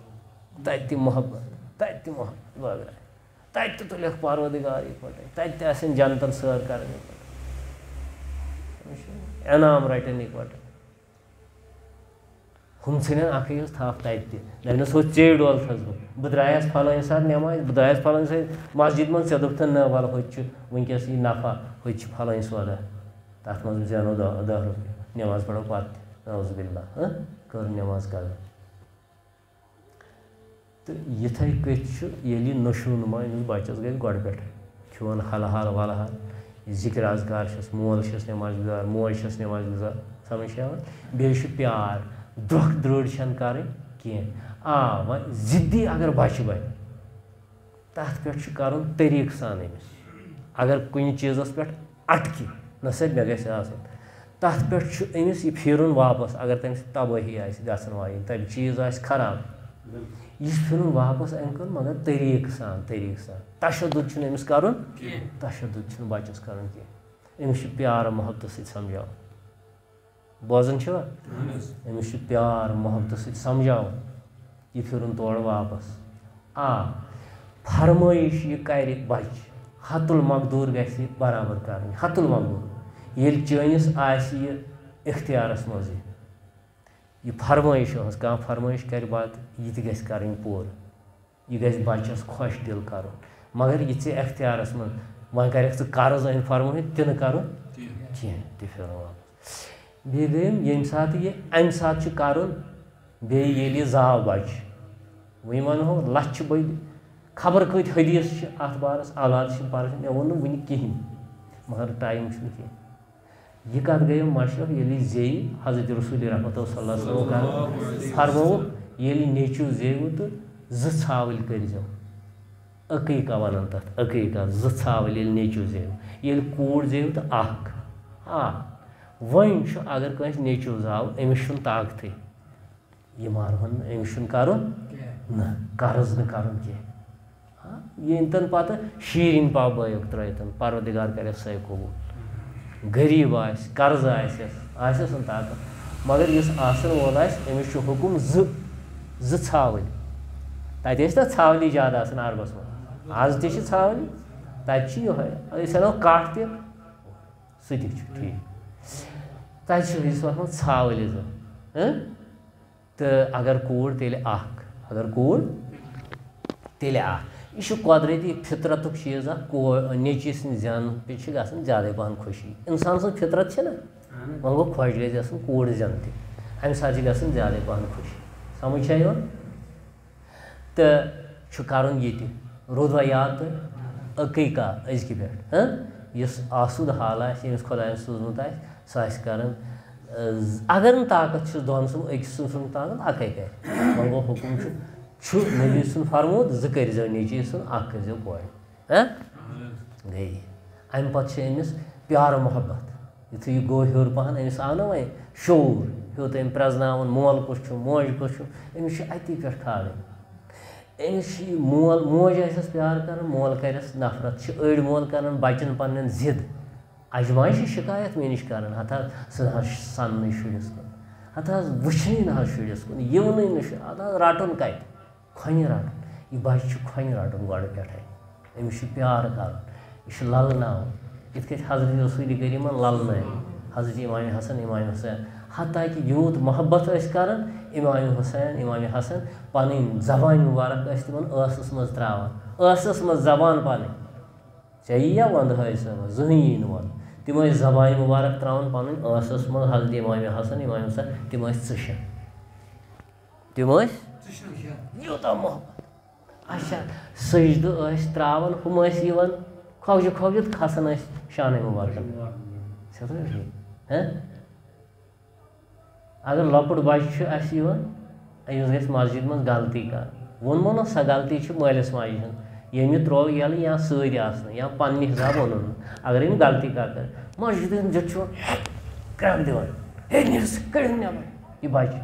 تَتہِ تہِ محبت تَتہِ تہِ محبت بٲگراے تَتہِ تہِ تُلٮ۪کھ پروردگار یِکوَٹَے تَتہِ تہِ آسن جنتن سٲر کَرٕنۍ یِکوَٹَے انعام رَٹن یِکوَٹَے ہُم ژھٕنن اَکھٕے ہِنٛز تھپھ تَتہِ تہِ دَپنَس ہُہ ژیٚرۍ ڈول تھَس بہٕ درٛایَس پھلٲنۍ ساتہٕ نٮ۪مازِ بہٕ درٛایَس پھلٲنۍ سۭتۍ مسجد منٛز ژےٚ دوٚپتھٕ نہ وَلہٕ ہوٚتہِ چھُ وٕنکٮ۪س یی نفع ہوٚتہِ چھِ پھلٲنۍ سودا تَتھ منٛز زینو دہ رۄپیہِ نٮ۪ماز پَرو پَتہٕ تہِ نعوذ باللہ کٔر نٮ۪ماز قضا تہٕ یِتھَے کٔنۍ چھُ ییٚلہِ یہِ نشو نما أمِس بَچَس گژھِ گۄڈٕ پٮ۪ٹھٕ کھیوٚن حل حال وَلہٕ حال ذِکر اذکار چھَس مول چھَس نٮ۪ماز گُزار موج چھَس نٮ۪ماز گُزار سمجھ چھِ یِوان بیٚیہِ چھُ پیار درٛۄکھ درٛٲڑۍ چھَنہٕ کَرٕنۍ کینٛہہ وۄنۍ ضِدی اگر بَچہِ بَنہِ تَتھ پٮ۪ٹھ چھُ کَرُن طریٖقہٕ سان أمِس اگر کُنہِ چیٖزَس پٮ۪ٹھ اَٹکہِ نہ سا مےٚ گژھِ آسُن تَتھ پٮ۪ٹھ چھُ أمِس یہِ پھیرُن واپَس اگر تٔمِس تبٲہی آسہِ گژھن واجیٚنۍ تَمہِ چیٖز آسہِ خراب یہِ چھُ پھِرُن واپَس اَمہِ کُن مگر طریٖقہٕ سان تشدُد چھُنہٕ أمِس کَرُن تشدُد چھُنہٕ بَچَس کَرُن کینٛہہ أمِس چھُ پیار محبتہٕ سۭتۍ سَمجھاوُن بوزان چھِوا أمِس چھُ پیار محبتہٕ سۭتۍ سَمجھاوُن یہِ پھِرُن تورٕ واپَس فرمٲیِش یہِ کَرِ بَچہِ حت المقدوٗر گژھِ یہِ برابر کَرٕنۍ حت المقدوٗر ییٚلہِ چٲنِس آسہِ یہِ اختیارَس منٛزٕے یہِ فرمٲیش ٲس کانٛہہ فرمٲیش کَرِ پَتہٕ یہِ تہِ گژھِ کَرٕنۍ پوٗرٕ یہِ گژھِ بَچَس خۄش دِل کَرُن مگر یہِ ژےٚ اختیارَس منٛز وۄنۍ کَرٮ۪کھ ژٕ قرض أنۍ فرمٲیِتھ تہِ نہٕ کَرُن کینٛہہ تہِ پھِرُن واپَس بیٚیہِ گٔیِم ییٚمہِ ساتہٕ یہِ اَمہِ ساتہٕ چھُ کَرُن بیٚیہِ ییٚلہِ یہِ زاو بَچہِ وۄنۍ وَنہو لَچھِ بٔدۍ خبر کۭتۍ حدیٖث چھِ اَتھ بارَس اولاد چھِنہٕ پَرٕنۍ مےٚ ووٚن نہٕ وٕنہِ کِہیٖنۍ مگر ٹایم چھُنہٕ کینٛہہ یہِ کَتھ گٔیَم مشرف ییٚلہِ یہِ زیٚیہِ حضرت رسول رحمتہ صلی اللہ علیہ وسلم کَرُن فرمووُکھ ییٚلہِ نیٚچوٗ زیوٕ تہٕ زٕ ژھاوٕلۍ کٔرۍزیو عقیٖقہ وَنان تَتھ عقیٖقہ زٕ ژھاوٕلۍ ییٚلہِ نیٚچوٗ زیوٕ ییٚلہِ کوٗر زیوٕ تہٕ اَکھ وۄنۍ چھُ اگر کٲنٛسہِ نیٚچوٗ زاو أمِس چھُنہٕ طاقتٕے یہِ مارہون نہٕ أمِس چھُنہٕ کَرُن نہ قرض نہٕ کَرُن کینٛہہ ییٚتٮ۪ن پَتہٕ شیٖرِنۍ پاو بٲیِکھ ترٛٲیِتھ پروردگار کَرٮ۪س سۄے قبوٗل غریٖب آسہِ قرضہٕ آسٮ۪س نہٕ طاقت مگر یُس آسان وول آسہِ أمِس چھُ حُکُم زٕ ژھاوٕلۍ تَتہِ ٲسۍ نا ژھاولی زیادٕ آسان عربَس منٛز آز تہِ چھِ ژھاوٕلۍ تَتہِ چھِ یِہوٚے أسۍ اَنو کَٹھ تہِ سُہ تہِ چھُ ٹھیٖک تَتہِ چھِ أسۍ وَنان ژھاوٕلۍ زٕ تہٕ اگر کوٗر تیٚلہِ اَکھ یہِ چھُ قۄدرٔتی فِطرتُک چیٖز اَکھ نیٚچی سٕنٛدِ زینہٕ پٮ۪ٹھ چھِ گژھان زیادَے پَہَن خوشی اِنسان سٕنٛز فِطرت چھےٚ نا وۄنۍ گوٚو خۄش گژھِ گژھُن کوٗر زینہٕ تہِ اَمہِ ساتہٕ چھِ گژھان زیادَے پَہَن خوشی سَمٕجھ چھا یِوان تہٕ چھُ کَرُن ییٚتہِ روٗدوا یاد تہٕ عقیٖقہ أزکہِ پٮ۪ٹھ یُس آسوٗد حال آسہِ ییٚمِس خۄدایَن سوٗزمُت آسہِ سُہ آسہِ کَران اگر نہٕ طاقت چھُس دۄن سُنٛد أکِس سُنٛد چھُنہٕ طاقت اَکَے کَرِ وۄنۍ گوٚو حُکُم چھُ نبی سُنٛد فرموت زٕ کٔرۍزیو نیٚچی سُنٛد اَکھ کٔرۍزیو کورِ گٔے اَمہِ پَتہٕ چھِ أمِس پیارٕ محبت یُتھُے یہِ گوٚو ہیوٚر پَہَن أمِس آو نہ وۄنۍ شعوٗر ہیوٚت أمۍ پرٛزناوُن مول کُس چھُ موج کُس چھُ أمِس چھِ اَتی پٮ۪ٹھ کھالٕنۍ أمِس چھِ یہِ مول موج آسٮ۪س پیار کَران مول کَرٮ۪س نفرت چھِ أڑۍ مول کَران بَچَن پنٛنٮ۪ن ضِد اجماے چھِ شِکایت مےٚ نِش کَران ہَتہٕ حظ ژٕ نہ حظ سَننٕے شُرِس کُن ہَتہٕ حظ وٕچھنٕے نہ حظ شُرِس کُن یِونٕے نہٕ چھُ اَدٕ حظ رَٹُن کَتہِ کھۄنہِ رَٹُن یہِ بَچہِ چھُ کھۄنہِ رَٹُن گۄڈٕ پٮ۪ٹھَے أمِس چھُ پیار کَرُن یہِ چھُ لَلناوُن یِتھ کٔنۍ حضرت رسوٗلِ کریٖمَن لَلنٲے حضرت اِمامِ حسن اِمامِ حُسین حتیٰ کہِ یوٗت محبت ٲسۍ کَران اِمامِ حُسین اِمامِ حسن پَنٕنۍ زبانہِ مُبارک ٲسۍ تِمن ٲسَس منٛز ترٛاوان ٲسَس منٛز زبان پَنٕنۍ ژےٚ یی یا وَندٕ ہٲے صٲبَس زٕہٕنۍ یی نہٕ وَندٕ تِم ٲسۍ زبانہِ مُبارک ترٛاوان پَنٕنۍ ٲسَس منٛز حضرت اِمامِ حسن اِمامِ حُسین تِم ٲسۍ ژٕشَن تِم ٲسۍ یوٗتاہ محبت اچھا سٔجدٕ ٲسۍ ترٛاوان ہُم ٲسۍ یِوان کھۄکھجہِ کھۄکھجہِ تہٕ کھسان ٲسۍ شانَے مُبارکَن اگر لۄکُٹ بَچہِ چھُ اَسہِ یِوان أمِس گژھِ مسجد منٛز غلطی کَرٕنۍ ووٚنمو نہ سۄ غلطی چھِ مٲلِس ماجہِ ہٕنٛز ییٚمہِ یہِ ترٛوو ییٚلہٕ یا سۭتۍ آسنہٕ یا پنٛنہِ حِسابہٕ ووٚنُن نہٕ اگر أمۍ غلطی کَرِ مسجِدِ ہُنٛد زِٹھ چھُ کرٛٮ۪کھ دِوان ہے نیٖرِو سا کٔڑِو نٮ۪بر یہ بچہ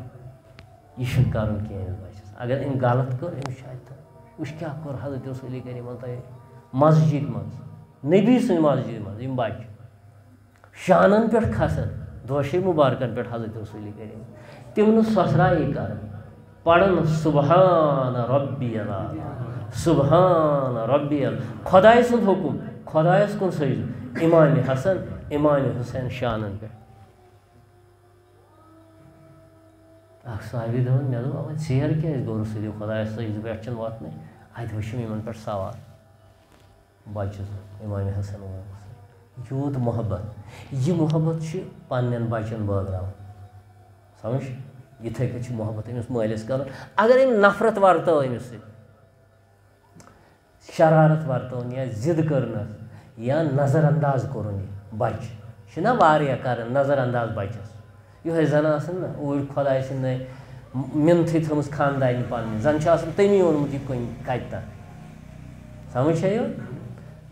یہ کرن کی بچس اگر ام غلط کر ام شاید وچ کیا کور حضرت رسول کریم مسجد مز نبی سن مسجد مز ام بچہ شانن پہ کھسن دوشے مبارکن پہ حضرت رسول کریم تم سسرائی کر پڑھن سبحان ربی سبحان ربی خدائے سند حکم خدائس کن سجدہ امام حسن امام حسین شانن پہ صحابی دپان مے دوپ ژیر کیٛازِ گوٚو رسول خدایس سجدٕ پٮ۪ٹھ چھنہٕ وۄتھنٕے اتہِ وٕچھِم یِمن پٮ۪ٹھ سوال بچہِ امام حسن امام حسین یوٗت محبت یہ محبت چھِ پننٮ۪ن بچن بٲگراوان سمجھ یِتھے کٔنۍ چھِ محبت أمِس مٲلِس کرُن اگر أمۍ نفرت ورتٲو أمِس سۭتۍ شرارت ورتٲوٕن یا ضد کٔرنس یا نظر انداز کوٚرُن یہِ بچہِ چھِنہ واریاہ کران نظر انداز بچس یِہوٚے زن آسان نہ اوٗرۍ خۄداے سٕنٛدۍ مِنتھٕے تھٲومٕژ خاندانہِ پننہِ زن چھُ آسان تٔمی اوٚنمُت یہِ کُنہِ کتہِ تام سمجھ چھا یِوان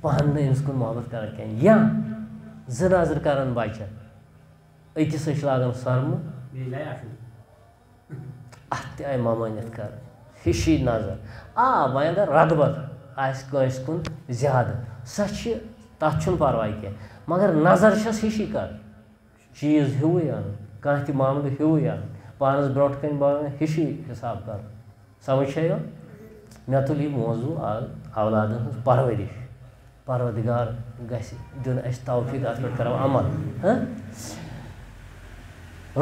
پانہٕ نہٕ أمِس کُن محبت کران کینٛہہ یا زٕ نظر کران بچن أکِس چھِ لاگان سۄرمہٕ اتھ تہِ آیہِ ممٲنِتھ کران ہِشی نظر وۄنۍ اگر رغبت آسہِ کٲنٛسہِ کُن زیادٕ سۄ چھِ تتھ چھُنہٕ پرواے کینٛہہ مگر نظر چھس ہِشی کران چیٖز ہیوٗوٕے انُن کانٛہہ تہِ معاملہٕ ہیوٗوٕے انُن پانس برونٛٹھ کنۍ ہِشی حساب کرُن سمجھ چھا یِوان مےٚ تُل یہِ موضوٗع آز اولادن ہٕنٛز پرورِش پروردگار گژھِ دیُن اَسہِ توفیٖق اتھ پٮ۪ٹھ کرو عمل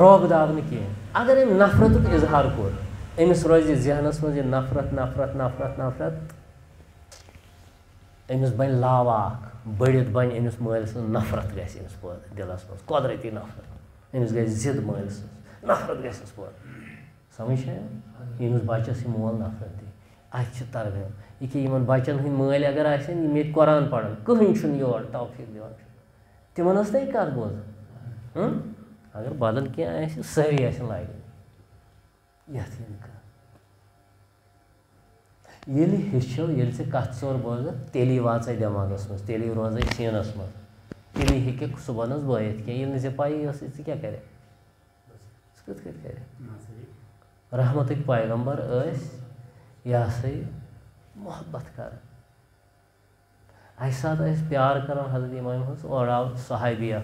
روب داب نہٕ کینٛہہ اگر أمۍ نفرتُک اظہار کوٚر أمِس روزِ ذہنس منٛز یہِ نفرت نفرت نفرت نفرت أمِس بنہِ لاوا اکھ بٔڑِتھ بنہِ أمِس مٲلۍ سٕنٛز نفرت گژھِ أمِس پٲدٕ دِلس منٛز قۄدرٔتی نفرت أمِس گژھِ ضد مٲلۍ سٕنٛز نفرت گژھٮ۪س پٲدٕ سمجھ چھا ییٚمِس بچس یہِ مول نفرت دی اتہِ چھِ تربیت ییٚکیٛاہ یِمن بچن ہٕنٛدۍ مٲلۍ اگر آسن یِم ییٚتہِ قرآن پران کٕہٕنۍ چھُنہٕ یور توفیٖق دِوان تِمن ٲس نہ یہِ کتھ بوزان اگر بدل کینٛہہ آسہِ سٲری آسن لٲگِتھ یتھ ییٚلہِ ہیٚچھو ییٚلہِ ژےٚ کتھ ژور بوزکھ تیٚلی واژے دٮ۪ماغس منٛز تیٚلی روزے سیٖنس منٛز تیٚلی ہیٚککھ صُبحنس بٲیِتھ کینٛہہ ییٚلہِ نہٕ ژےٚ پایی ٲسٕے ژٕ کیٛاہ کرکھ ژٕ کِتھ کٔنۍ کرکھ رحمتٕکۍ پیغمبر ٲسۍ یہِ ہسا یہِ محبت کران اکہِ ساتہٕ ٲسۍ پیار کران حضرت امام حسن اورٕ آو صحابیہ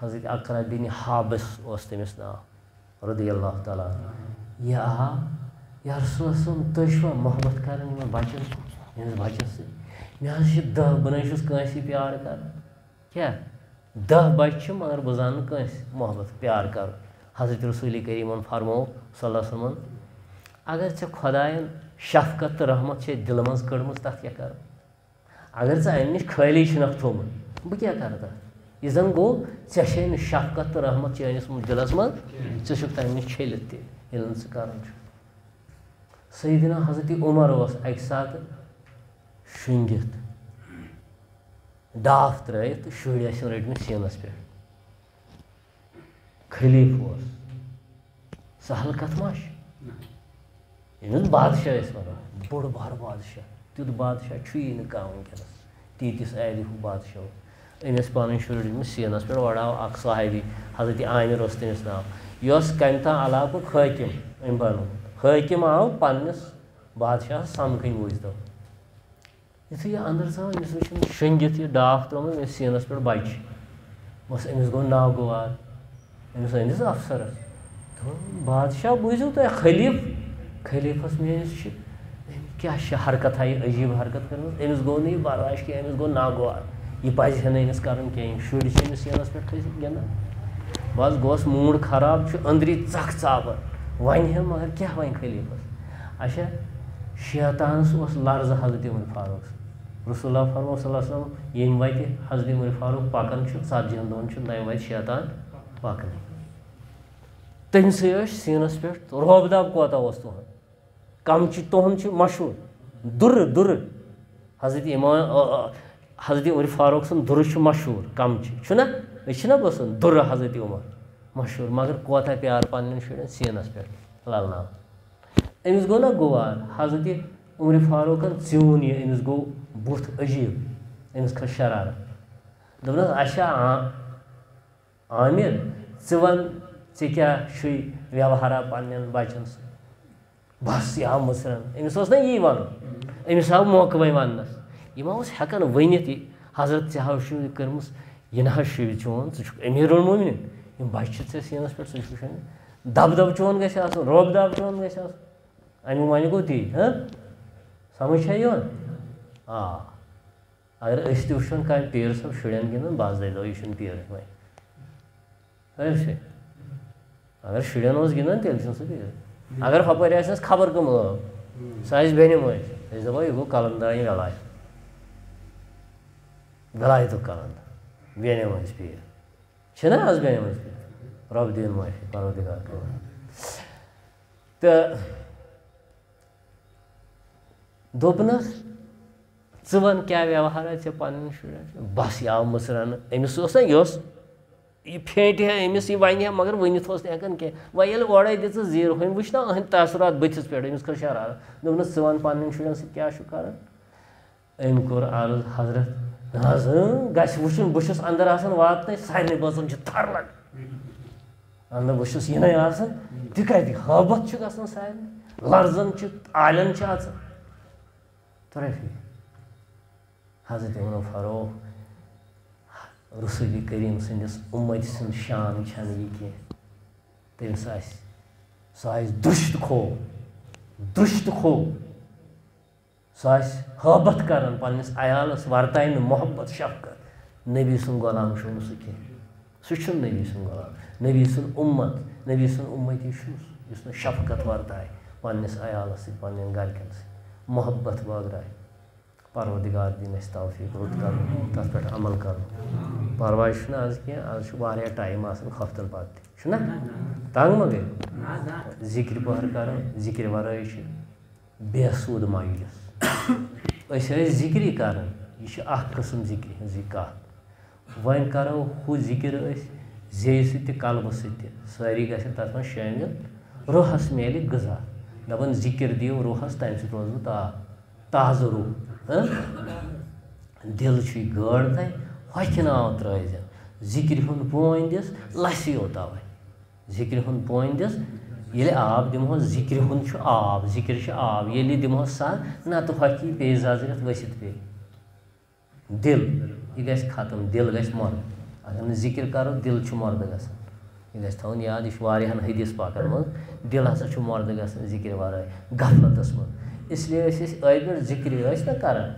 حضرت اقرا بن حابس اوس تٔمِس ناو رضی اللہ تعالیٰ یہِ آو یا رسول صٲب تُہۍ چھُوا محبت کران یِمن بچن ییٚمِس بچس سۭتۍ مےٚ حظ چھِ 10 بہٕ نَے چھُس کٲنٛسہِ پیار کران کیٛاہ 10 بچہِ چھِ مگر بہٕ زانہٕ نہٕ کٲنٛسہِ محبت پیار کرُن حضرت رسول کریٖمن فرموو صلی اللہ علیہ وسلم اگر ژےٚ خۄداین شفقت تہٕ رحمت چھے دِلہٕ منٛز کٔڑمٕژ تتھ کیٛاہ کرٕ اگر ژٕ امہِ نِش خٲلی چھُنکھ تھوٚومُت بہٕ کیٛاہ کرٕ تتھ یہِ زن گوٚو ژےٚ چھے نہٕ شفقت تہٕ رحمت چٲنِس دِلس منٛز ژٕ چھُکھ تمہِ نِش چھٔلِتھ تہِ ییٚلہِ نہٕ ژٕ کران چھُکھ سیدنا حضرت عمر اوس اکہِ ساتہٕ شۄنٛگِتھ ڈاپھ ترٲیِتھ تہٕ شُرۍ ٲسِن رٔٹمٕتۍ سیٖنس پٮ۪ٹھ خلیٖف اوس سہل کتھ ما چھِ ییٚمِس بادشاہ ٲسۍ ونان بوٚڑ بارٕ بادشاہ تیُتھ بادشاہ چھُیی نہٕ کانٛہہ وٕنکیٚنس تیٖتِس آلہِ ہُہ بادشاہ أمۍ ٲسۍ پنٕنۍ شُرۍ رٔٹمٕتۍ سیٖنس پٮ۪ٹھ اورٕ آو اکھ صحابی حضرت عامر اوس تٔمِس ناو یہِ اوس کمہِ تام علاقُک حٲکِم أمۍ بنومُت حٲکِم آو پننِس بادشاہس سمکھٕنۍ وٕچھتو یُتھُے یہِ انٛدر ژاو أمِس وٕچھُن شۄنٛگِتھ یہِ ڈاپھ ترٛوومُت أمِس سیٖنس پٮ۪ٹھ بچہِ بس أمِس گوٚو ناگوار أمِس أنِس افسرس دوٚپُن بادشاہ بوٗزِو تُہۍ خلیٖفس میٲنِس چھِ أمۍ کیٛاہ چھِ حرکت یہِ عجیٖب حرکت کٔرمٕژ أمِس گوٚو نہٕ یہِ برداش کینٛہہ أمِس گوٚو ناگوار یہِ پزِ ہا نہٕ أمِس کرُن کینٛہہ یِم شُرۍ چھِ أمِس سیٖنس پٮ۪ٹھ کھٔسِتھ گِنٛدان بس گوس موٗڈ خراب چھُ أنٛدری ژکھ ژاپان وۄنۍ ہا مگر کیٛاہ وۄنۍ خلیٖفس اچھا شیطانس اوس لرزٕ حضرت عمر فاروق رسول اللہ فرموو صلی اللہ علیہ وسلم ییٚمہِ وتہِ حضرت عمر فاروق پکان چھُ 40 دۄہن چھُ تمہِ وتہِ شیطان پکنٕے تٔمسٕے ٲسۍ سیٖنس پٮ۪ٹھ روب داب کوتاہ اوس تُہُنٛد کمچہِ تُہُنٛد چھُ مشہوٗر دُرٕ حضرت عمر فاروق سُنٛد دُرٕ چھُ مشہوٗر کمچہِ چھُنہ أسۍ چھِنہ بوزان دُرٕ حضرت عمر مشہوٗر مگر کوتاہ پیار پننٮ۪ن شُرٮ۪ن سیٖنس پٮ۪ٹھ للناو أمِس گوٚو نہ گوار حضرت عمر فاروقن ژیوٗن یہِ أمِس گوٚو بُتھ عجیٖب أمِس کھٔژ شرارت دوٚپنس اچھا عامر ژٕ وَن ژےٚ کیٛاہ چھُے ویوہارا پنٛنٮ۪ن بَچَن سۭتۍ بَس یہِ آو مٕژرَن أمِس اوس نا یی وَنُن أمِس آو موقعہٕ وۄنۍ وَننَس یہِ ما اوس ہٮ۪کان ؤنِتھ یہِ حضرت ژےٚ حظ چھُ یہِ کٔرمٕژ یہِ نہ حظ شُرۍ چون ژٕ چھُکھ أمیٖر الموٗمنیٖن یِم بَچہِ چھِ ژےٚ سیٖنَس پٮ۪ٹھ ژٕ چھُکھ وٕچھان دَبہٕ دَبہٕ چون گژھِ آسُن روب دَب چون گژھِ آسُن اَمیُک معنی گوٚو تی سَمٕجھ چھا یِوان آ اگر أسۍ تہِ وٕچھون کانٛہہ پیٖر صٲب شُرٮ۪ن گِنٛدان بَس دٔپۍزیو یہِ چھُنہٕ پیٖرٕے وۄنۍ اگر شُرٮ۪ن اوس گِنٛدان تیٚلہِ چھُنہٕ سُہ پیٖر اگر ہُپٲرۍ آسٮ۪س خبر کٕم سۄ آسہِ بیٚنہِ مٲج أسۍ دَپو یہِ گوٚو کَلَندرانہِ وِلایتُک کَلَندر بیٚنہِ مٲج پیٖر چھِنہ آز بیٚنہِ مٲج پیٖر رۄبہٕ دیٖن معٲفی پَروردِگار کٔرِنۍ تہٕ دوٚپنَس ژٕ وَن کیٛاہ ویوہارا ژےٚ پنٛنٮ۪ن شُرٮ۪ن بَس یہِ آو مٕژرَنہٕ أمِس اوس نا یہِ اوس یہِ پھیٹہِ ہا أمِس یہِ وَنہِ ہا مگر ؤنِتھ اوس نہٕ ہٮ۪کان کینٛہہ وۄنۍ ییٚلہِ اورَے دِژٕس زیٖر ہُمۍ وٕچھ نا أہٕنٛدۍ تاثرات بٕتھِس پٮ۪ٹھ أمِس کھٔژ شرارت دوٚپنَس ژٕ وَن پنٛنٮ۪ن شُرٮ۪ن سۭتۍ کیٛاہ چھُکھ کَران أمۍ کوٚر عرض حضرت نہ حظ گژھِ وٕچھُن بہٕ چھُس اَندَر آسان واتنَے سارنٕے بٲژَن چھِ تھَر لَگان اَندَر بہٕ چھُس یِنَے آسان تہِ کَتہِ ہٲبَتھ چھُ گژھان سارنٕے لرزان چھِ عالٮ۪ن چھِ اَژان طرفی حضرت ووٚنُن فاروق رسوٗلِ کریٖم سٕنٛدِس اُمَتہِ سُنٛد شان چھَنہٕ یہِ کینٛہہ تٔمِس آسہِ سُہ آسہِ دُشت کھو سُہ آسہِ ہٲبَتھ کَران پنٛنِس عیالَس وَرتاے نہٕ محبت شفقت نبی سُنٛد غلام چھُنہٕ سُہ کینٛہہ سُہ چھُنہٕ نبی سُنٛد غلام نبی سُنٛد اُمت نبی سُنٛد اُمتی چھُ سُہ یُس نہٕ شفقت وَرتاے پنٛنِس عیالَس سۭتۍ پنٛنٮ۪ن گَرِکٮ۪ن سۭتۍ محبت بٲگراے پَروردِگار دِیِن اَسہِ توفیٖق رُت کَرُن تَتھ پٮ۪ٹھ عمل کَرُن پَرواے چھُنہٕ آز کینٛہہ آز چھُ واریاہ ٹایم آسان خۄفتَن پَتہٕ تہِ چھُنہ تنٛگ ما گٔے ذِکرِ پٔہر کَرُن ذِکرِ وَرٲے چھِ بے سوٗد مجلِس أسۍ ٲسۍ ذِکری کَران یہِ چھِ اَکھ قٕسٕم ذِکرِ ہِنٛز یہِ کَتھ وۄنۍ کَرو ہُہ ذِکِر أسۍ زیٚیہِ سۭتۍ تہِ قلبہٕ سۭتۍ تہِ سٲری گژھن تَتھ منٛز شٲمِل روحَس میلہِ غذا دَپان ذِکِر دِیِو روحَس تَمہِ سۭتۍ روزٕ بہٕ تازٕ روح دِل چھُے گٲڑ تَے ہۄکھِ ناو ترٛٲوزٮ۪ن ذِکرِ ہُنٛد پوٗنۍ دِس لَسہِ یو تَوَے ذِکرِ ہُنٛد پوٗنۍ دِس ییٚلہِ آب دِمہوس ذِکرِ ہُنٛد چھُ آب ذِکِر چھُ آب ییٚلہِ یہِ دِمہوس سَگ نَتہٕ ہۄکھِ پیٚیہِ زَزرِتھ ؤسِتھ پیٚیہِ دِل یہِ گژھِ ختم دِل گژھِ مۄردٕ اگر نہٕ ذِکِر کَرو دِل چھُ مۄردٕ گژھان یہِ گژھِ تھاوُن یاد یہِ چھُ واریاہَن حدیٖث پاکَن منٛز دِل ہسا چھُ مۄردٕ گژھان ذِکرِ وَرٲے غفلتَس منٛز اِسلیے ٲسۍ أسۍ ٲدۍ پٮ۪ٹھ ذِکرِ ٲسۍ نا کَران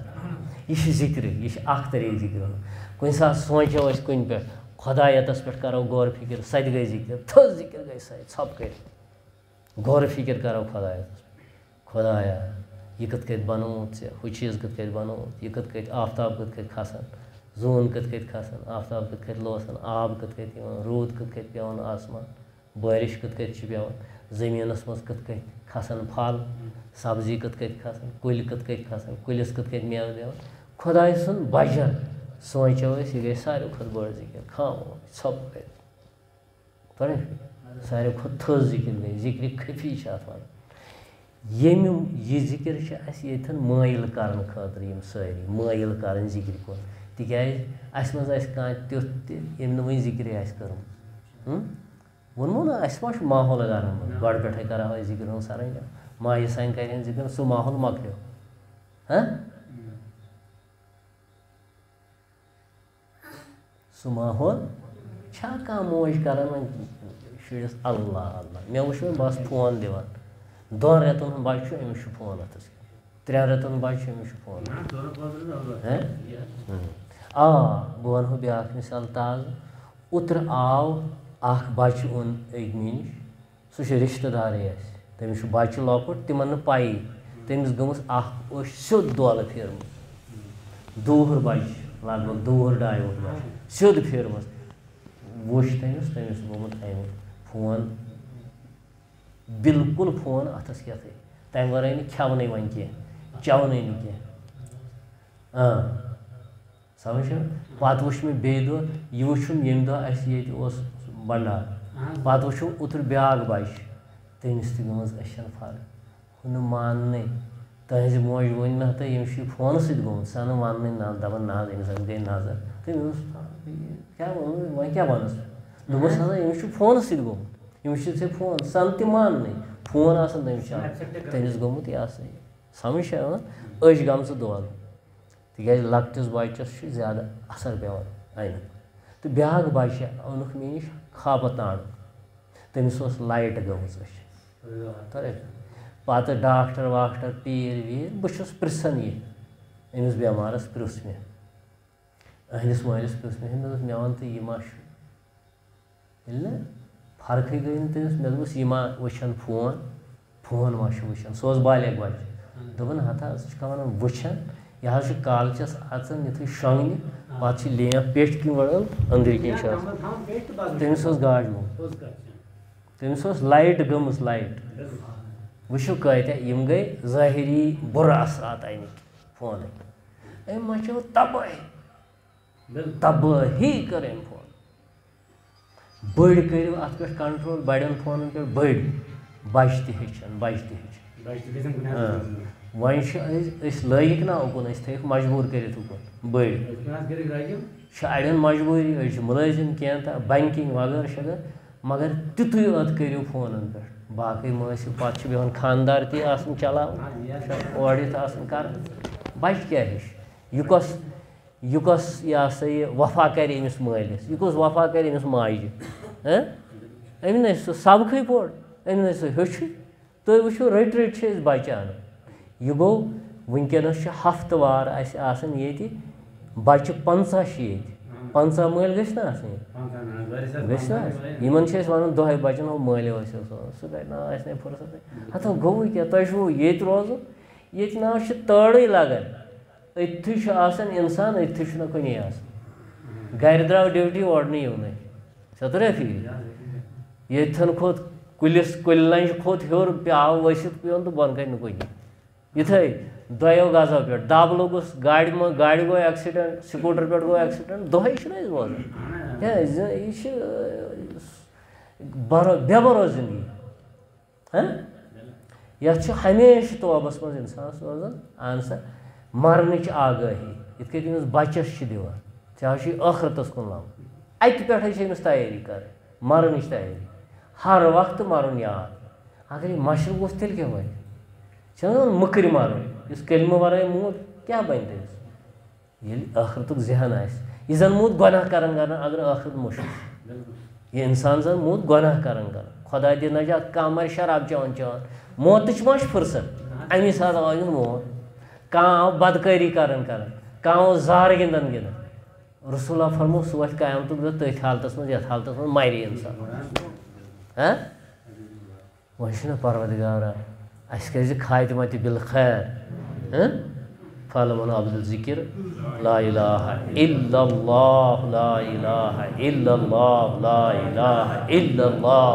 یہِ چھِ ذِکرِ یہِ چھِ اَکھ طریٖقہٕ ذِکرِ ہُنٛد کُنہِ ساتہٕ سونٛچو أسۍ کُنہِ پٮ۪ٹھ خۄدایَتَس پٮ۪ٹھ کَرو غورٕ فِکِر سۄ تہِ گٔے ذِکِر تھٔز ذِکِر گٔے سۄ ژھۄپہٕ کٔرِتھ غورٕ فِکِر کَرو خۄدایَتَس پٮ۪ٹھ خۄدایا یہِ کِتھ کٔنۍ بَنووُتھ ژےٚ ہُہ چیٖز کِتھ کٔنۍ بَنووُتھ یہِ کِتھ کٔنۍ آفتاب کِتھ کٔنۍ کھَسان زوٗن کِتھ کٔنۍ کھَسان آفتاب کِتھ کٔنۍ لوسان آب کِتھ کٔنۍ یِوان روٗد کِتھ کٔنۍ پٮ۪وان آسمان بٲرِش کِتھ کٔنۍ چھِ پٮ۪وان زٔمیٖنَس منٛز کِتھ کٔنۍ کھَسان پھل سبزی کِتھ کٔنۍ کھَسان کُلۍ کِتھ کٔنۍ کھَسان کُلِس کِتھ کٔنۍ میوٕ دِوان خۄداے سُنٛد بَجَر سونٛچو أسۍ یہِ گٔے ساروی کھۄتہٕ بٔڑ ذِکِر خاموش ژھۄپہٕ کٔرِتھ پَرٕنۍ ساروی کھۄتہٕ تھٔز ذِکِر گٔے ذِکرِ خفی چھِ اَتھ وَنان ییٚمہِ یہِ ذِکِر چھِ اَسہِ ییٚتھَن مٲیِل کَرنہٕ خٲطرٕ یِم سٲری مٲیِل کَرٕنۍ ذِکرِ کُن تِکیٛازِ اَسہِ منٛز آسہِ کانٛہہ تیُتھ تہِ ییٚمۍ نہٕ وٕنہِ ذِکرے آسہِ کٔرمٕژ ووٚنمو نہ اَسہِ ما چھُ ماحول گَرَن منٛز گۄڈٕ پٮ۪ٹھَے کَرہو أسۍ ذِکِر ہُنٛد سَرَنجام ماجہِ سانہِ کَرِ ہن ذِکِر سُہ ماحول مۄکلیو سُہ ماحول چھا کانٛہہ موج کَران وۄنۍ شُرِس اللہ اللہ مےٚ وٕچھ وۄنۍ بَس فون دِوان 2 رٮ۪تَن ہُنٛد بَچہِ چھُ أمِس چھُ فون اَتھَس کٮ۪تھ 3 رٮ۪تَن ہُنٛد بَچہِ چھُ أمِس چھُ فون بہٕ وَنہٕ ہو بیٛاکھ مِثال تازٕ اوترٕ آو اَکھ بَچہِ اوٚن أکۍ مےٚ نِش سُہ چھُ رِشتہٕ دارٕے اَسہِ تٔمِس چھُ بَچہِ لۄکُٹ تِمَن نہٕ پَیی تٔمِس گٔمٕژ اَکھ اوس سیوٚد دولہٕ پھیرمٕژ دوٗر بَچہِ لگ بگ 2-2.5 بَچہِ سیوٚد پھیرمٕژ وٕچھ تٔمِس گوٚمُت اَمہِ فون بِلکُل فون اَتھَس کٮ۪تھٕے تَمہِ وَرٲے نہٕ کھٮ۪ونٕے وۄنۍ کینٛہہ چٮ۪ونٕے نہٕ کینٛہہ سَمٕجھ چھا پَتہٕ وٕچھ مےٚ بیٚیہِ دۄہ یہِ وٕچھُم ییٚمہِ دۄہ اَسہِ ییٚتہِ اوس بنٛڈار پَتہٕ وٕچھُم اوترٕ بیٛاکھ بَچہِ تٔمِس تہِ گٔمٕژ أچھَن فرق ہُہ نہٕ ماننٕے تٕہٕنٛزِ موجہِ ووٚن نہ تہٕ ییٚمِس چھُ یہِ فونہٕ سۭتۍ گوٚمُت سۄ نہٕ وَننٕے نہ دَپان نہ حظ أمِس حظ گٔے نظر تہٕ مےٚ اوس کیٛاہ ووٚن وۄنۍ کیٛاہ وَنَس دوٚپمَس ہسا أمِس چھُ فونہٕ سۭتۍ گوٚمُت یم ژے فون سن تہِ ماننٕے فون آسان تٔمِس تٔمِس گوٚمُت یہِ ہسا یہِ سمجھ چھا یِوان أچھ گٔمژٕ دۄد تِکیٛازِ لۄکٹِس بَچَس چھُ زیادٕ اَثر پیٚوان اَمیُک تہٕ بیٛاکھ بَچہِ اوٚنُکھ مےٚ نِش خابہٕ تانُک تٔمِس اوس لایٹ گٔمٕژ أچھ پَتہٕ ڈاکٹر واکٹر پیٖر ویٖر بہٕ چھُس پِرٛژھان یہِ أمِس بٮ۪مارَس پِرٛژھ مےٚ أہنٛدِس مٲلِس پِرٛژھ مےٚ مےٚ دوٚپُس مےٚ وَن تہٕ یہِ ما چھُ ییٚلہِ نہٕ فرقٕے گٔے نہٕ تٔمِس مےٚ دوٚپُس یہِ ما وٕچھان فون ما چھُ وٕچھان سُہ اوس بالغ بَچہِ دوٚپُن ہتا ژٕ چھُکھا وَنان وٕچھان یہِ حظ چھُ کالچَس اَژان یُتھُے شۄنٛگنہِ پَتہٕ چھِ لیمپ پیٚٹھۍ کِنۍ وَڑان أنٛدٕرۍ کِنۍ چھِ آسان تٔمِس اوس گاڈِ منٛز تٔمِس اوس لایٹ گٔمٕژ لایٹ وٕچھِو کۭتیاہ یِم گٔے ظٲہِری بُرٕ اثرات اَمِکۍ فونٕکۍ أمۍ مچٲو تبٲہی کٔر أمۍ فون بٔڑۍ کٔرِو اَتھ پٮ۪ٹھ کنٹرول بَڑٮ۪ن فونَن پٮ۪ٹھ بٔڑۍ بَچہِ تہِ ہیٚچھَن وۄنۍ چھِ أسۍ لٲگِکھ نا اُکُن أسۍ تھٲیِکھ مجبوٗر کٔرِتھ اُکُن بٔڑۍ چھِ اَڑٮ۪ن مجبوٗری أڑۍ چھِ مُلٲزِم کینٛہہ تہٕ بٮ۪نٛکِنٛگ وغٲرٕ شغٲر مگر تیُتُے یوت کٔرِو فونَن پٮ۪ٹھ باقٕے مہٕ ٲسِو پَتہٕ چھِ بیٚہوان خانٛدار تہِ آسان چلاوان اورٕ یِتھ آسان کَران بَچہِ کیٛاہ ہیٚچھِ یہِ کۄس یہِ ہسا یہِ وفا کَرِ أمِس مٲلِس یہِ کُس وفا کَرِ أمِس ماجہِ أمۍ نَے سُہ سبقٕے پوٚر أمۍ نَے سُہ ہیوٚچھُے تُہۍ وٕچھِو رٔٹۍ رٔٹۍ چھِ أسۍ بَچہِ اَنان یہِ گوٚو وٕنکٮ۪نَس چھِ ہفتہٕ وار اَسہِ آسان ییٚتہِ بَچہِ 50 چھِ ییٚتہِ 50 مٲلۍ گٔژھۍ نہ آسٕنۍ ییٚتہِ گٔژھۍ نہ آسٕنۍ یِمَن چھِ أسۍ وَنان دۄہَے بَچَن ہُہ مٲلِو ٲسِو سوزان سُہ کَرِ نہ آسہِ نَے فُرصتٕے ہَتو گوٚوُے کیٛاہ تۄہہِ چھُو ییٚتہِ روزُن ییٚتہِ نہ حظ چھِ تٲرٕے لَگان أتھی چھُ آسان اِنسان أتھی چھُنہٕ کُنی آسان گَرِ درٛاو ڈِوٹی اورٕ یِونٕے ژےٚ توٚریا فِکرِ ییٚتھَن کھوٚت کُلہِ لنٛجہِ کھوٚت ہیوٚر پیٛاو ؤسِتھ پیوٚن تہٕ بۄنہٕ کَنہِ نہٕ کُنی یِتھَے 2 غزو پٮ۪ٹھ دَب لوٚگُس گاڑِ منٛز گاڑِ گوٚو اٮ۪کسِڈٮ۪نٛٹ سکوٗٹر پٮ۪ٹھ گوٚو اٮ۪کسِڈٮ۪نٛٹ دۄہَے چھِنہٕ أسۍ بوزان یہِ چھِ بے بروس زندگی یَتھ چھُ ہمیشہٕ توبَس منٛز اِنسانَس روزان اہن سا مَرنٕچ آگٲہی یِتھ کٔنۍ تٔمِس بَچَس چھِ دِوان ژےٚ حظ چھُے ٲخرَتَس کُن لَوُن اَتہِ پٮ۪ٹھَے چھِ أمِس تیٲری کَرٕنۍ مَرنٕچ تیٲری ہر وقتہٕ مَرُن یاد اگر یہِ مشرق گوٚژھ تیٚلہِ کیٛاہ بَنہِ چھِنہ وَنان مٔکٕرۍ مَرُن یُس کلمہٕ وَرٲے موٗد کیٛاہ بَنہِ تٔمِس ییٚلہِ ٲخرتُک ذہن آسہِ یہِ زَن موٗد گۄناہ کَران اگر ٲخرت مُشک یہِ اِنسان زَن موٗد گۄناہ کَران خۄدا دِ نجات کانٛہہ مَرِ شراب چٮ۪وان موتٕچ ما چھِ فُرصت اَمی ساتہٕ آو یُن موت کانٛہہ آو بدکٲری کَران کانٛہہ اوس زارٕ گِنٛدان رسوٗلہ فرمو سُہ وۄتھِ قیامتُک دۄہ تٔتھۍ حالتَس منٛز یَتھ حالتَس منٛز مَرِ اِنسان وۄنۍ چھُنہ پروردگارا اَسہِ کٔرۍ زِ خاتمہ تہِ بالخیر فلمن عبدالذکر لا الہ الا اللہ لا الہ الا اللہ لا الہ الا اللہ